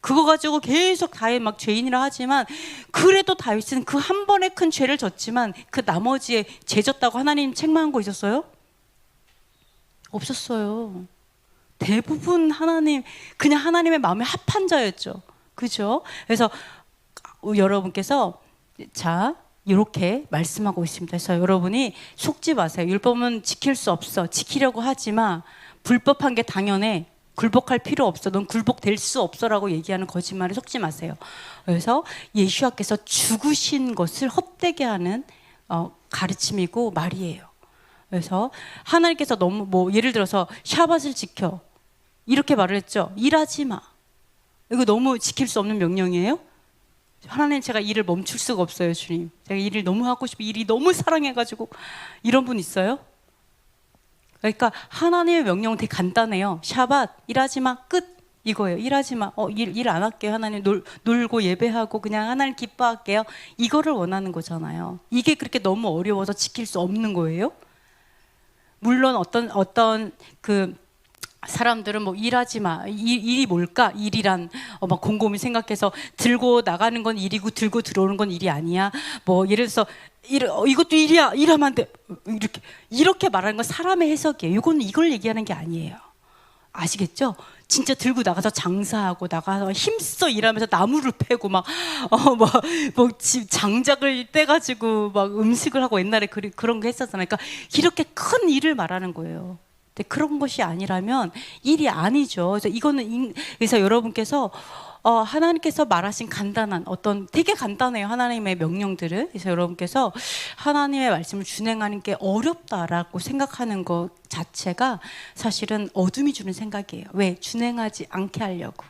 그거 가지고 계속 다윗 막 죄인이라 하지만, 그래도 다윗은 그 한 번의 큰 죄를 졌지만 그 나머지에 죄 졌다고 하나님 책망한 거 있었어요? 없었어요. 대부분 그냥 하나님의 마음에 합한 자였죠. 그죠? 그래서 여러분께서 이렇게 말씀하고 있습니다. 그래서 여러분이 속지 마세요. 율법은 지킬 수 없어. 지키려고 하지마. 불법한 게 당연해. 굴복할 필요 없어. 넌 굴복될 수 없어라고 얘기하는 거짓말에 속지 마세요. 그래서 예수와께서 죽으신 것을 헛되게 하는 가르침이고 말이에요. 그래서 하나님께서 너무 예를 들어서 샤밧을 지켜 이렇게 말을 했죠. 일하지 마. 이거 너무 지킬 수 없는 명령이에요. 하나님, 제가 일을 멈출 수가 없어요. 주님, 제가 일을 너무 하고 싶고 일이 너무 사랑해가지고. 이런 분 있어요? 그러니까 하나님의 명령은 되게 간단해요. 샤밧 일하지 마, 끝. 이거예요. 일하지 마. 일 안 할게요. 하나님, 놀고 예배하고 그냥 하나님 기뻐할게요. 이거를 원하는 거잖아요. 이게 그렇게 너무 어려워서 지킬 수 없는 거예요? 물론 어떤 그 사람들은 일하지 마. 일이 뭘까? 일이란 막 곰곰이 생각해서 들고 나가는 건 일이고 들고 들어오는 건 일이 아니야. 예를 들어서 이것도 일이야. 일하면 안 돼. 이렇게 말하는 건 사람의 해석이에요. 이걸 얘기하는 게 아니에요. 아시겠죠? 진짜 들고 나가서 장사하고 나가서 힘써 일하면서 나무를 패고 장작을 떼가지고 막 음식을 하고 옛날에 그런 거 했었잖아요. 그러니까 이렇게 큰 일을 말하는 거예요. 근데 그런 것이 아니라면 일이 아니죠. 그래서 여러분께서 하나님께서 말하신 간단한 되게 간단해요. 하나님의 명령들을. 그래서 여러분께서 하나님의 말씀을 준행하는 게 어렵다라고 생각하는 것 자체가 사실은 어둠이 주는 생각이에요. 왜? 준행하지 않게 하려고.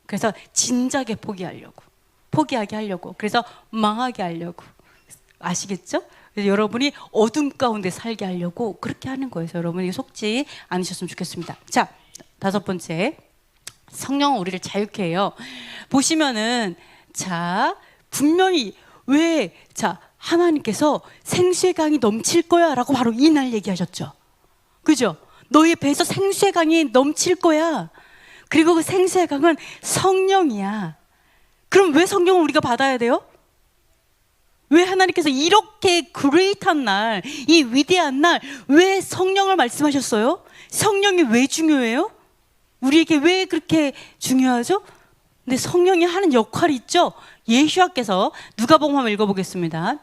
그래서 진작에 포기하려고. 포기하게 하려고, 그래서 망하게 하려고. 아시겠죠? 그래서 여러분이 어둠 가운데 살게 하려고 그렇게 하는 거예요. 여러분이 속지 않으셨으면 좋겠습니다. 자, 5번째, 성령은 우리를 자유케 해요. 보시면은, 자, 분명히 왜, 자, 하나님께서 생수의 강이 넘칠 거야 라고 바로 이날 얘기하셨죠. 그죠? 너희 배에서 생수의 강이 넘칠 거야. 그리고 그 생수의 강은 성령이야. 그럼 왜 성령을 우리가 받아야 돼요? 왜 하나님께서 이렇게 그레이트한 날, 이 위대한 날, 왜 성령을 말씀하셨어요? 성령이 왜 중요해요? 우리에게 왜 그렇게 중요하죠? 근데 성령이 하는 역할이 있죠. 예수께서, 누가복음 한번 읽어보겠습니다.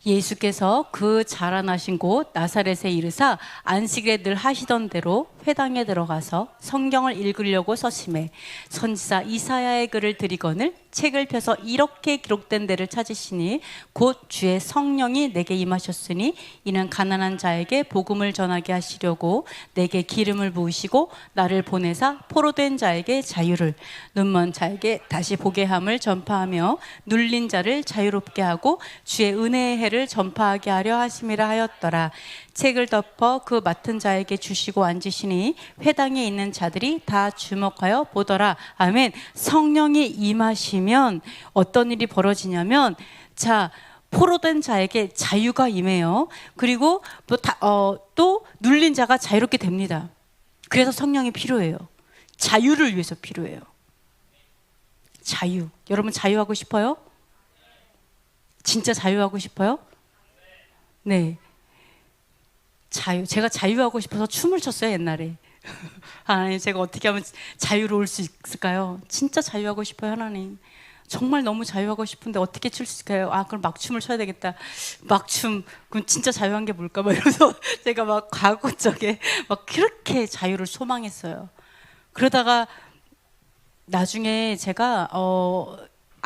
예수께서 그 자라나신 곳 나사렛에 이르사 안식일에 늘 하시던 대로 회당에 들어가서 성경을 읽으려고 서심해 선지자 이사야의 글을 들이거늘 책을 펴서 이렇게 기록된 데를 찾으시니 곧 주의 성령이 내게 임하셨으니 이는 가난한 자에게 복음을 전하게 하시려고 내게 기름을 부으시고 나를 보내사 포로된 자에게 자유를, 눈먼 자에게 다시 보게 함을 전파하며 눌린 자를 자유롭게 하고 주의 은혜의 해를 전파하게 하려 하심이라 하였더라. 책을 덮어 그 맡은 자에게 주시고 앉으시니 회당에 있는 자들이 다 주목하여 보더라. 아멘. 성령이 임하시면 어떤 일이 벌어지냐면, 자, 포로된 자에게 자유가 임해요. 그리고 또 눌린 자가 자유롭게 됩니다. 그래서 성령이 필요해요. 자유를 위해서 필요해요. 자유. 여러분 자유하고 싶어요? 진짜 자유하고 싶어요? 네. 자유. 제가 자유하고 싶어서 춤을 췄어요, 옛날에. 하나님, 제가 어떻게 하면 자유로울 수 있을까요? 진짜 자유하고 싶어요, 하나님. 정말 너무 자유하고 싶은데 어떻게 출 수 있을까요? 아, 그럼 막춤을 춰야 되겠다. 막춤. 그럼 진짜 자유한 게 뭘까? 막 이러면서 제가 막 가고적에 막 그렇게 자유를 소망했어요. 그러다가 나중에 제가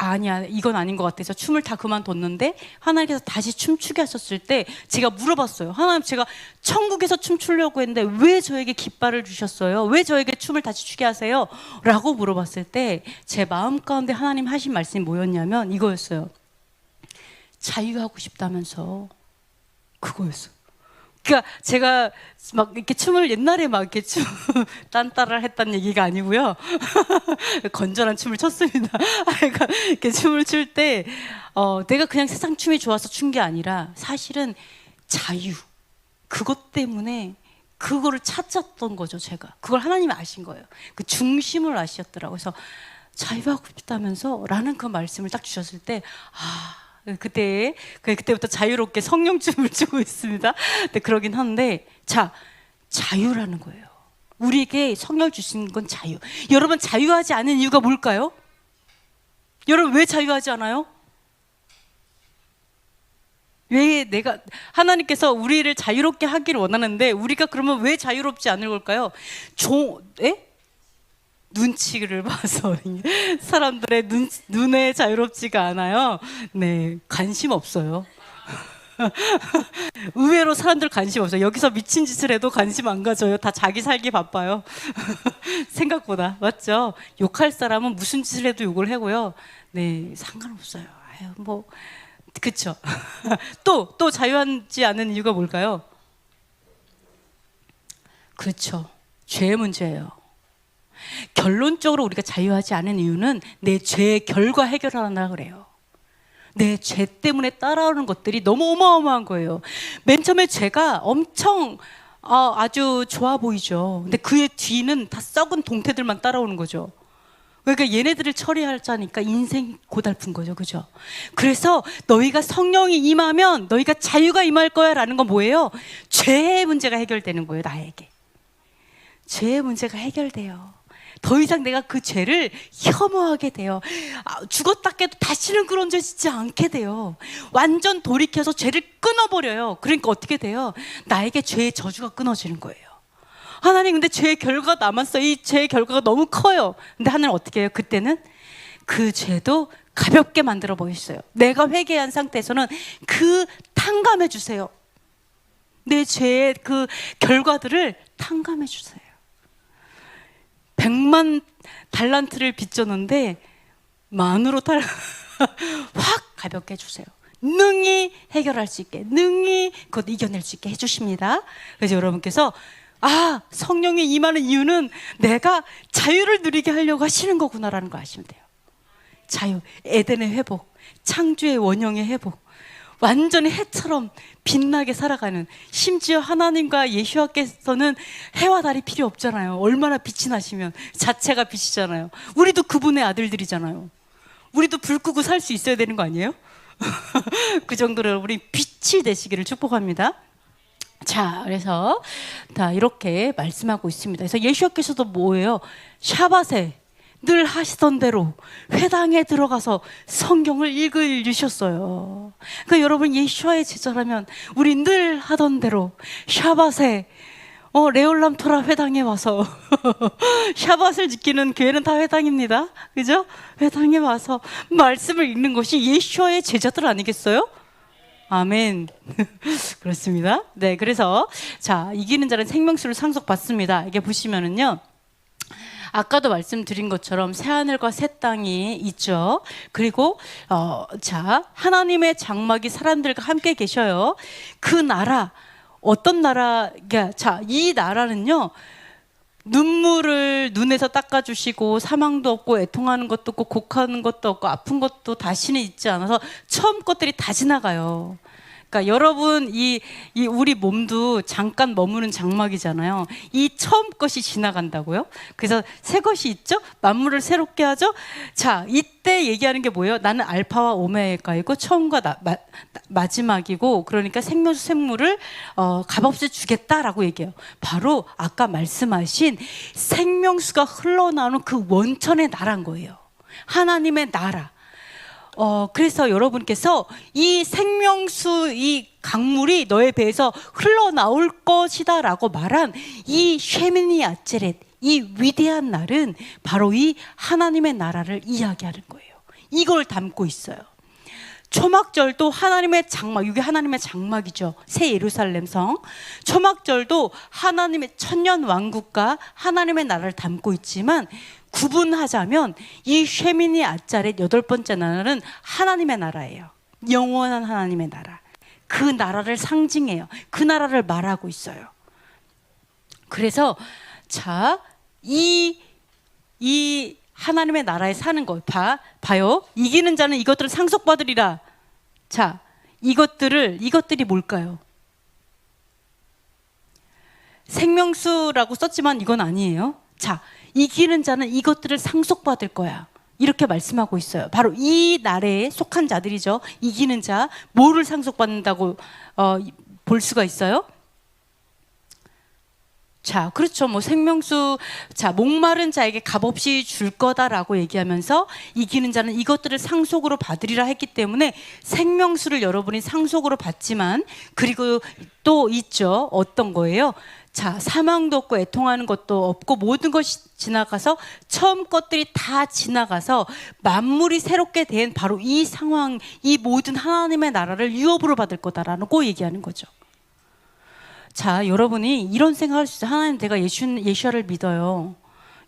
아니야, 이건 아닌 것 같아서 춤을 다 그만뒀는데 하나님께서 다시 춤추게 하셨을 때 제가 물어봤어요. 하나님, 제가 천국에서 춤추려고 했는데 왜 저에게 깃발을 주셨어요? 왜 저에게 춤을 다시 추게 하세요? 라고 물어봤을 때 제 마음 가운데 하나님 하신 말씀이 뭐였냐면 이거였어요. 자유하고 싶다면서. 그거였어요. 그러니까 제가 막 이렇게 춤을 옛날에 막 이렇게 딴따라 했다는 얘기가 아니고요. 건전한 춤을 췄습니다. 그러니까 이렇게 춤을 출 때 내가 그냥 세상 춤이 좋아서 춘 게 아니라 사실은 자유, 그것 때문에 그거를 찾았던 거죠. 제가 그걸 하나님이 아신 거예요. 그 중심을 아셨더라고요. 그래서 자유하고 싶다면서 라는 그 말씀을 딱 주셨을 때 그때부터 자유롭게 성령춤을 추고 있습니다. 근데 그러긴 한데, 자, 자유라는 거예요. 우리에게 성령 주신 건 자유. 여러분 자유하지 않은 이유가 뭘까요? 여러분 왜 자유하지 않아요? 왜 하나님께서 우리를 자유롭게 하기를 원하는데 우리가 그러면 왜 자유롭지 않을 걸까요? 눈치를 봐서 사람들의 눈에 자유롭지가 않아요. 네, 관심 없어요. 의외로 사람들 관심 없어요. 여기서 미친 짓을 해도 관심 안 가져요. 다 자기 살기 바빠요. 생각보다. 맞죠? 욕할 사람은 무슨 짓을 해도 욕을 하고요. 네, 상관없어요. 아유, 뭐 그쵸. 또 자유하지 않은 이유가 뭘까요? 그렇죠. 죄의 문제예요. 결론적으로 우리가 자유하지 않은 이유는 내 죄의 결과 해결하려고 그래요. 내 죄 때문에 따라오는 것들이 너무 어마어마한 거예요. 맨 처음에 죄가 엄청 아주 좋아 보이죠. 근데 그의 뒤는 다 썩은 동태들만 따라오는 거죠. 그러니까 얘네들을 처리하자니까 인생 고달픈 거죠. 그죠? 그래서 너희가 성령이 임하면 너희가 자유가 임할 거야 라는 건 뭐예요? 죄의 문제가 해결되는 거예요. 나에게 죄의 문제가 해결돼요. 더 이상 내가 그 죄를 혐오하게 돼요. 죽었다 깨도 다시는 그런 죄 짓지 않게 돼요. 완전 돌이켜서 죄를 끊어버려요. 그러니까 어떻게 돼요? 나에게 죄의 저주가 끊어지는 거예요. 하나님, 근데 죄의 결과가 남았어요. 이 죄의 결과가 너무 커요. 근데 하나님 어떻게 해요? 그때는 그 죄도 가볍게 만들어 버리셨어요. 내가 회개한 상태에서는 그 탕감해 주세요. 내 죄의 그 결과들을 탕감해 주세요. 100만 달란트를 빚졌는데 만으로 확 가볍게 해주세요. 능히 해결할 수 있게, 능히 그것 이겨낼 수 있게 해주십니다. 그래서 여러분께서 성령이 임하는 이유는 내가 자유를 누리게 하려고 하시는 거구나라는 거 아시면 돼요. 자유, 에덴의 회복, 창조의 원형의 회복, 완전히 해처럼 빛나게 살아가는, 심지어 하나님과 예수와께서는 해와 달이 필요 없잖아요. 얼마나 빛이 나시면, 자체가 빛이잖아요. 우리도 그분의 아들들이잖아요. 우리도 불 끄고 살 수 있어야 되는 거 아니에요? 그 정도로 우리 빛이 되시기를 축복합니다. 자, 그래서 이렇게 말씀하고 있습니다. 그래서 예수께서도 뭐예요? 샤밧에 늘 하시던 대로 회당에 들어가서 성경을 읽으셨어요. 그러니까 여러분, 예수와의 제자라면 우리 늘 하던 대로 샤밧에 레올람 토라 회당에 와서 샤밧을 지키는 교회는 다 회당입니다. 그죠? 회당에 와서 말씀을 읽는 것이 예수와의 제자들 아니겠어요? 아멘. 그렇습니다. 네, 그래서 이기는 자는 생명수를 상속받습니다. 이게 보시면은요, 아까도 말씀드린 것처럼 새하늘과 새 땅이 있죠. 그리고 하나님의 장막이 사람들과 함께 계셔요. 그 나라, 어떤 나라? 이 나라는요, 눈물을 눈에서 닦아주시고 사망도 없고 애통하는 것도 없고 곡하는 것도 없고 아픈 것도 다시는 있지 않아서 처음 것들이 다 지나가요. 그러니까 여러분, 우리 몸도 잠깐 머무는 장막이잖아요. 이 처음 것이 지나간다고요. 그래서 새 것이 있죠. 만물을 새롭게 하죠. 이때 얘기하는 게 뭐예요? 나는 알파와 오메가이고 처음과 마지막이고, 그러니까 생명수 샘물을 값없이 주겠다라고 얘기해요. 바로 아까 말씀하신 생명수가 흘러나오는 그 원천의 나라인 거예요. 하나님의 나라. 그래서 여러분께서 이 생명수, 이 강물이 너의 배에서 흘러나올 것이다 라고 말한 이 쉐미니 아체렛, 이 위대한 날은 바로 이 하나님의 나라를 이야기하는 거예요. 이걸 담고 있어요. 초막절도 하나님의 장막, 이게 하나님의 장막이죠. 새 예루살렘 성. 초막절도 하나님의 천년 왕국과 하나님의 나라를 담고 있지만, 구분하자면 이 쉐미니 아짜렛 8번째 나라는 하나님의 나라예요. 영원한 하나님의 나라. 그 나라를 상징해요. 그 나라를 말하고 있어요. 그래서 이 하나님의 나라에 사는 것 봐요. 이기는 자는 이것들을 상속받으리라. 이것들이 뭘까요? 생명수라고 썼지만 이건 아니에요. 이기는 자는 이것들을 상속받을 거야. 이렇게 말씀하고 있어요. 바로 이 나라에 속한 자들이죠. 이기는 자, 뭐를 상속받는다고 볼 수가 있어요? 그렇죠. 생명수, 목마른 자에게 값없이 줄 거다라고 얘기하면서 이기는 자는 이것들을 상속으로 받으리라 했기 때문에 생명수를 여러분이 상속으로 받지만, 그리고 또 있죠. 어떤 거예요? 사망도 없고 애통하는 것도 없고 모든 것이 지나가서 처음 것들이 다 지나가서 만물이 새롭게 된 바로 이 상황, 이 모든 하나님의 나라를 유업으로 받을 거다라고 얘기하는 거죠. 여러분이 이런 생각할 수 있어요. 하나님, 내가 예수와를 믿어요.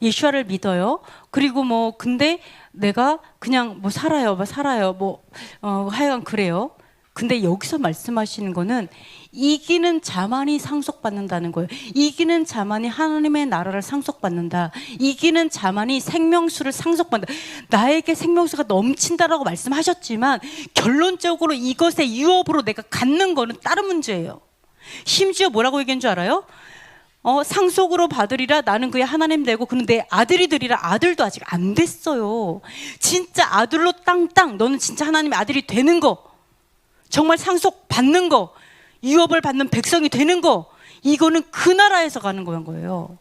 예수와를 믿어요. 그리고 근데 내가 그냥 살아요. 하여간 그래요. 근데 여기서 말씀하시는 거는 이기는 자만이 상속받는다는 거예요. 이기는 자만이 하나님의 나라를 상속받는다. 이기는 자만이 생명수를 상속받는다. 나에게 생명수가 넘친다라고 말씀하셨지만 결론적으로 이것의 유업으로 내가 갖는 거는 다른 문제예요. 심지어 뭐라고 얘기한 줄 알아요? 상속으로 받으리라. 나는 그의 하나님 되고 그는 내 아들이 되리라. 아들도 아직 안 됐어요. 진짜 아들로 땅땅 너는 진짜 하나님의 아들이 되는 거, 정말 상속 받는 거, 유업을 받는 백성이 되는 거, 이거는 그 나라에서 가는 거예요.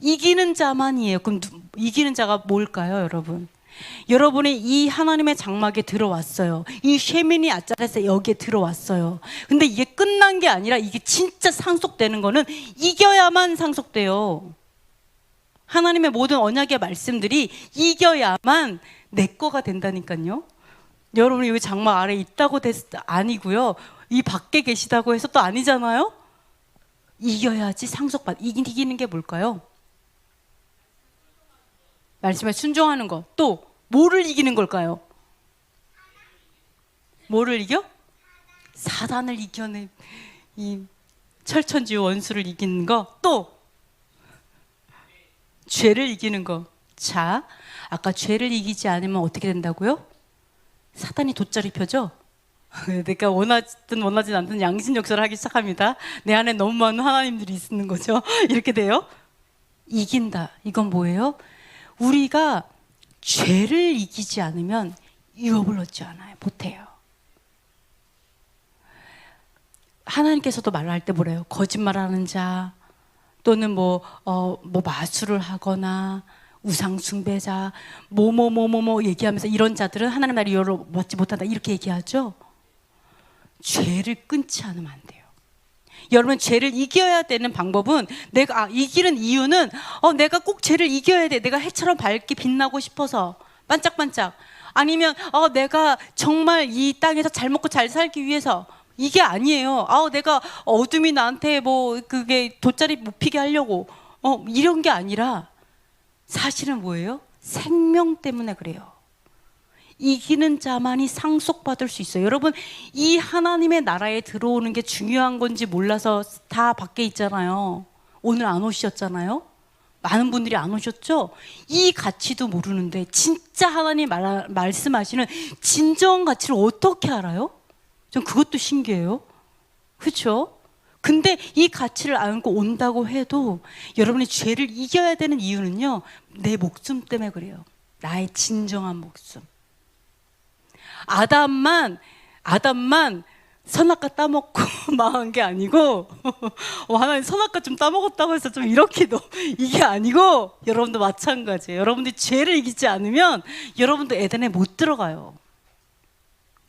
이기는 자만이에요. 그럼 이기는 자가 뭘까요, 여러분? 여러분이 이 하나님의 장막에 들어왔어요. 이 쉐미니 아짜렛에 여기에 들어왔어요. 근데 이게 끝난 게 아니라 이게 진짜 상속되는 거는 이겨야만 상속돼요. 하나님의 모든 언약의 말씀들이 이겨야만 내 거가 된다니까요. 여러분이 여기 장막 아래에 있다고 아니고요. 이 밖에 계시다고 해서 또 아니잖아요. 이겨야지 상속받. 이기는 게 뭘까요? 말씀에 순종하는 것. 또 뭐를 이기는 걸까요? 뭐를 이겨? 사단을 이겨낸 이 철천지 원수를 이기는 거. 또 죄를 이기는 거. 자, 아까 죄를 이기지 않으면 어떻게 된다고요? 사단이 돗자리 펴죠? 내가 원하든 원하지 않든 양심 역사를 하기 시작합니다. 내 안에 너무 많은 하나님들이 있는 거죠. 이렇게 돼요. 이긴다. 이건 뭐예요? 우리가 죄를 이기지 않으면 유업을 얻지 않아요. 못해요. 하나님께서도 말할 때 뭐래요? 거짓말하는 자, 또는 뭐 마술을 하거나 우상 숭배자, 얘기하면서 이런 자들은 하나님 나라를 유업을 얻지 못한다. 이렇게 얘기하죠. 죄를 끊지 않으면 안 돼요. 여러분, 죄를 이겨야 되는 방법은 내가 이기는 이유는 내가 꼭 죄를 이겨야 돼. 내가 해처럼 밝게 빛나고 싶어서 반짝반짝. 아니면 내가 정말 이 땅에서 잘 먹고 잘 살기 위해서. 이게 아니에요. 내가 어둠이 나한테 그게 돗자리 못 피게 하려고 이런 게 아니라 사실은 뭐예요? 생명 때문에 그래요. 이기는 자만이 상속받을 수 있어요. 여러분, 이 하나님의 나라에 들어오는 게 중요한 건지 몰라서 다 밖에 있잖아요. 오늘 안 오셨잖아요. 많은 분들이 안 오셨죠? 이 가치도 모르는데 진짜 하나님 말씀하시는 진정한 가치를 어떻게 알아요? 전 그것도 신기해요. 그렇죠? 근데 이 가치를 안고 온다고 해도 여러분이 죄를 이겨야 되는 이유는요, 내 목숨 때문에 그래요. 나의 진정한 목숨. 아담만 선악과 따먹고 망한 게 아니고 하나님 선악과 좀 따먹었다고 해서 좀 이렇게도 이게 아니고 여러분도 마찬가지예요. 여러분들이 죄를 이기지 않으면 여러분도 에덴에 못 들어가요.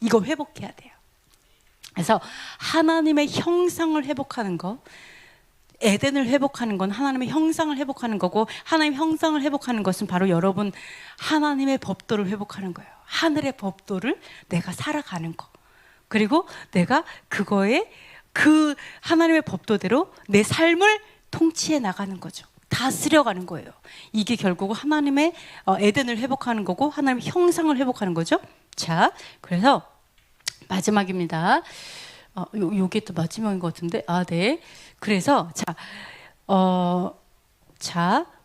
이거 회복해야 돼요. 그래서 하나님의 형상을 회복하는 거, 에덴을 회복하는 건 하나님의 형상을 회복하는 거고, 하나님의 형상을 회복하는 것은 바로 여러분 하나님의 법도를 회복하는 거예요. 하늘의 법도를 내가 살아가는 거. 그리고 내가 그거에 그 하나님의 법도대로 내 삶을 통치해 나가는 거죠. 다스려가는 거예요. 이게 결국 하나님의 에덴을 회복하는 거고 하나님의 형상을 회복하는 거죠. 자, 그래서 마지막입니다. 요게 또 마지막인 것 같은데. 네. 그래서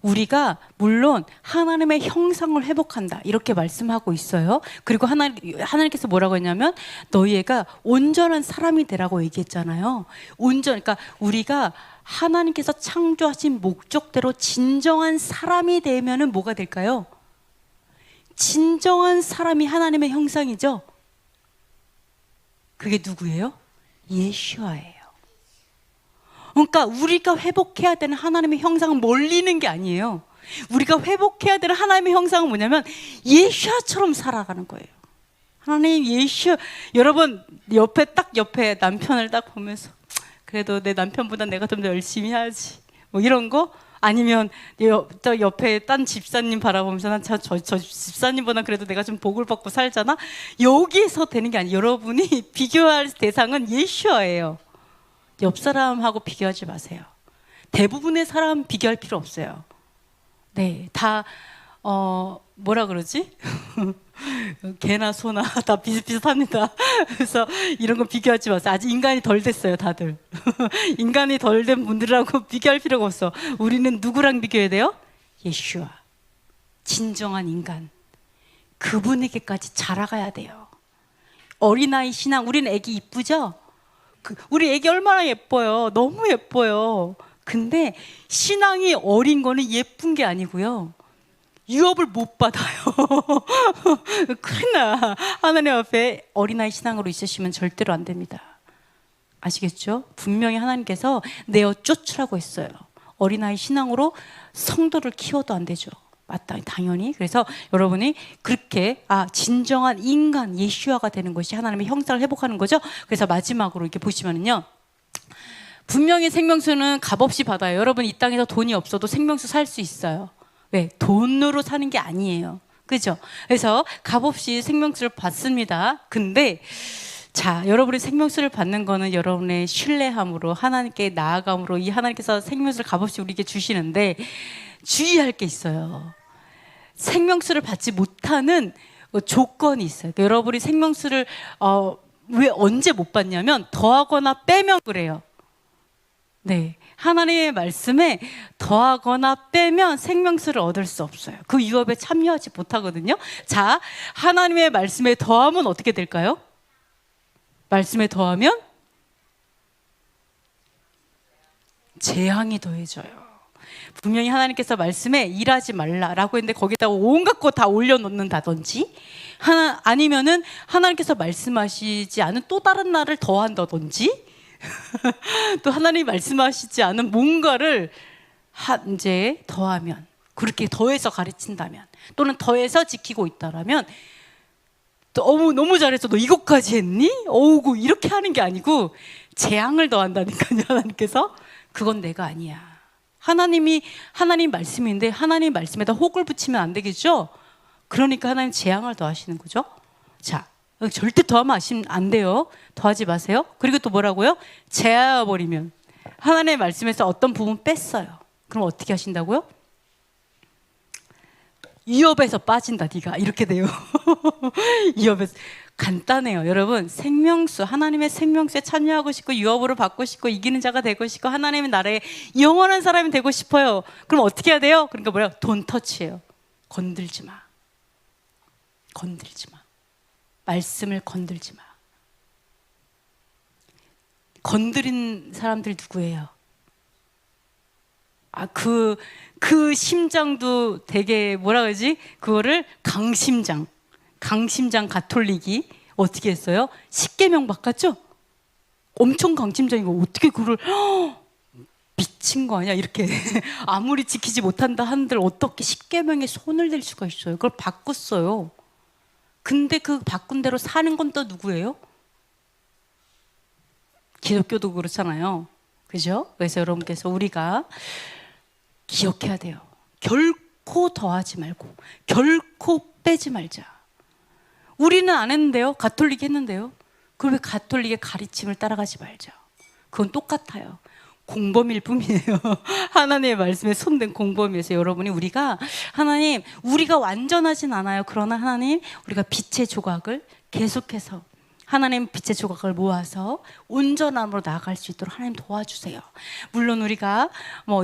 우리가 물론 하나님의 형상을 회복한다 이렇게 말씀하고 있어요. 그리고 하나님께서 뭐라고 했냐면 너희가 온전한 사람이 되라고 얘기했잖아요. 그러니까 우리가 하나님께서 창조하신 목적대로 진정한 사람이 되면은 뭐가 될까요? 진정한 사람이 하나님의 형상이죠. 그게 누구예요? 예수아예요. 그러니까 우리가 회복해야 되는 하나님의 형상은 멀리는 게 아니에요. 우리가 회복해야 되는 하나님의 형상은 뭐냐면 예수아처럼 살아가는 거예요. 하나님 예수, 여러분 옆에 남편을 딱 보면서 그래도 내 남편보다 내가 좀 더 열심히 해야지 이런 거. 아니면 저 옆에 딴 집사님 바라보면서 난 저 집사님보다 그래도 내가 좀 복을 받고 살잖아. 여기에서 되는 게 아니에요. 여러분이 비교할 대상은 예수아예요. 옆 사람하고 비교하지 마세요. 대부분의 사람 비교할 필요 없어요. 네, 다 뭐라 그러지? 개나 소나 다 비슷비슷합니다. 그래서 이런 거 비교하지 마세요. 아직 인간이 덜 됐어요, 다들. 인간이 덜 된 분들하고 비교할 필요가 없어. 우리는 누구랑 비교해야 돼요? 예수와. 진정한 인간. 그분에게까지 자라가야 돼요. 어린아이 신앙, 우리는 애기 이쁘죠? 우리 애기 얼마나 예뻐요. 너무 예뻐요. 근데 신앙이 어린 거는 예쁜 게 아니고요, 유업을 못 받아요. 큰일 나. 하나님 앞에 어린아이 신앙으로 있으시면 절대로 안 됩니다. 아시겠죠? 분명히 하나님께서 내어 쫓으라고 했어요. 어린아이 신앙으로 성도를 키워도 안 되죠. 맞다, 당연히. 그래서 여러분이 그렇게 진정한 인간 예수아가 되는 것이 하나님의 형상을 회복하는 거죠. 그래서 마지막으로 이렇게 보시면은요, 분명히 생명수는 값없이 받아요. 여러분 이 땅에서 돈이 없어도 생명수 살 수 있어요. 왜? 돈으로 사는 게 아니에요. 그죠? 그래서 값없이 생명수를 받습니다. 근데 여러분이 생명수를 받는 거는 여러분의 신뢰함으로 하나님께 나아감으로 이 하나님께서 생명수를 값없이 우리에게 주시는데 주의할 게 있어요. 생명수를 받지 못하는 조건이 있어요. 그러니까 여러분이 생명수를 왜 언제 못 받냐면 더하거나 빼면 그래요. 네, 하나님의 말씀에 더하거나 빼면 생명수를 얻을 수 없어요. 그 유업에 참여하지 못하거든요. 자, 하나님의 말씀에 더하면 어떻게 될까요? 말씀에 더하면 재앙이 더해져요. 분명히 하나님께서 말씀에 일하지 말라라고 했는데 거기다가 온갖 거 다 올려놓는다든지, 아니면은 하나님께서 말씀하시지 않은 또 다른 날을 더한다든지, 또 하나님이 말씀하시지 않은 뭔가를 이제 더하면, 그렇게 더해서 가르친다면, 또는 더해서 지키고 있다라면, 너무 잘했어. 너 이것까지 했니? 어우구, 이렇게 하는 게 아니고 재앙을 더한다니까요. 하나님께서. 그건 내가 아니야. 하나님 말씀인데 하나님 말씀에다 혹을 붙이면 안 되겠죠? 그러니까 하나님 재앙을 더하시는 거죠. 자, 절대 더하면 안 돼요. 더하지 마세요. 그리고 또 뭐라고요? 제하버리면, 하나님의 말씀에서 어떤 부분 뺐어요. 그럼 어떻게 하신다고요? 위협에서 빠진다 네가, 이렇게 돼요. 위협에서. 간단해요. 여러분, 생명수, 하나님의 생명수에 참여하고 싶고 유업으로 받고 싶고 이기는 자가 되고 싶고 하나님의 나라에 영원한 사람이 되고 싶어요. 그럼 어떻게 해야 돼요? 그러니까 뭐야? 돈 터치예요. 건들지 마. 건들지 마. 말씀을 건들지 마. 건드린 사람들 누구예요? 그 심장도 되게 뭐라 그러지? 그거를 강심장 가톨릭이 어떻게 했어요? 10계명 바꿨죠? 엄청 강심장이고 어떻게 그걸 미친 거 아니야? 이렇게 아무리 지키지 못한다 한들 어떻게 10계명에 손을 댈 수가 있어요? 그걸 바꿨어요. 근데 그 바꾼 대로 사는 건 또 누구예요? 기독교도 그렇잖아요. 그죠? 그래서 여러분께서 우리가 기억해야 돼요. 결코 더하지 말고 결코 빼지 말자. 우리는 안 했는데요. 가톨릭 했는데요. 그럼 왜 가톨릭의 가르침을 따라가지 말자. 그건 똑같아요. 공범일 뿐이에요. 하나님의 말씀에 손댄 공범이어서 여러분이 하나님, 우리가 완전하진 않아요. 그러나 하나님, 우리가 빛의 조각을 계속해서 하나님 빛의 조각을 모아서 온전함으로 나아갈 수 있도록 하나님 도와주세요. 물론 우리가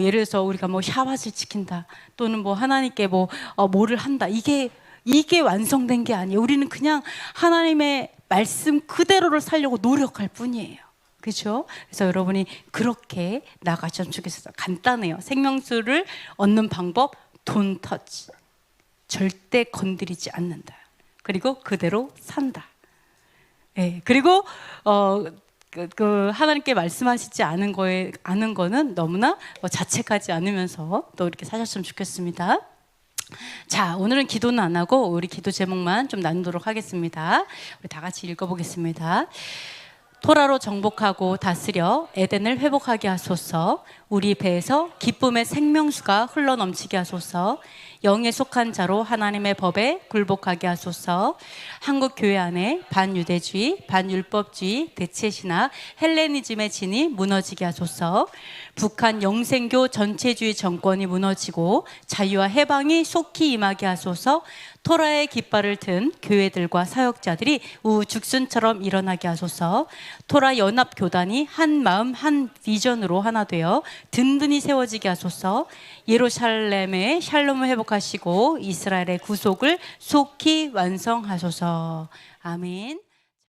예를 들어서 우리가 샤밧을 지킨다, 또는 하나님께 뭐를 한다, 이게 완성된 게 아니에요. 우리는 그냥 하나님의 말씀 그대로를 살려고 노력할 뿐이에요. 그렇죠? 그래서 여러분이 그렇게 나가셨으면 좋겠어요. 간단해요. 생명수를 얻는 방법, don't touch. 절대 건드리지 않는다. 그리고 그대로 산다. 네, 그리고 하나님께 말씀하시지 않은 거는 너무나 자책하지 않으면서 또 이렇게 사셨으면 좋겠습니다. 자, 오늘은 기도는 안 하고 우리 기도 제목만 좀 나누도록 하겠습니다. 우리 다 같이 읽어보겠습니다. 토라로 정복하고 다스려 에덴을 회복하게 하소서. 우리 배에서 기쁨의 생명수가 흘러넘치게 하소서. 영에 속한 자로 하나님의 법에 굴복하게 하소서. 한국 교회 안에 반유대주의, 반율법주의, 대체신화, 헬레니즘의 진이 무너지게 하소서. 북한 영생교 전체주의 정권이 무너지고 자유와 해방이 속히 임하게 하소서. 토라의 깃발을 든 교회들과 사역자들이 우죽순처럼 일어나게 하소서. 토라 연합교단이 한 마음 한 비전으로 하나 되어 든든히 세워지게 하소서. 예루살렘의 샬롬을 회복하시고 이스라엘의 구속을 속히 완성하소서. 아멘.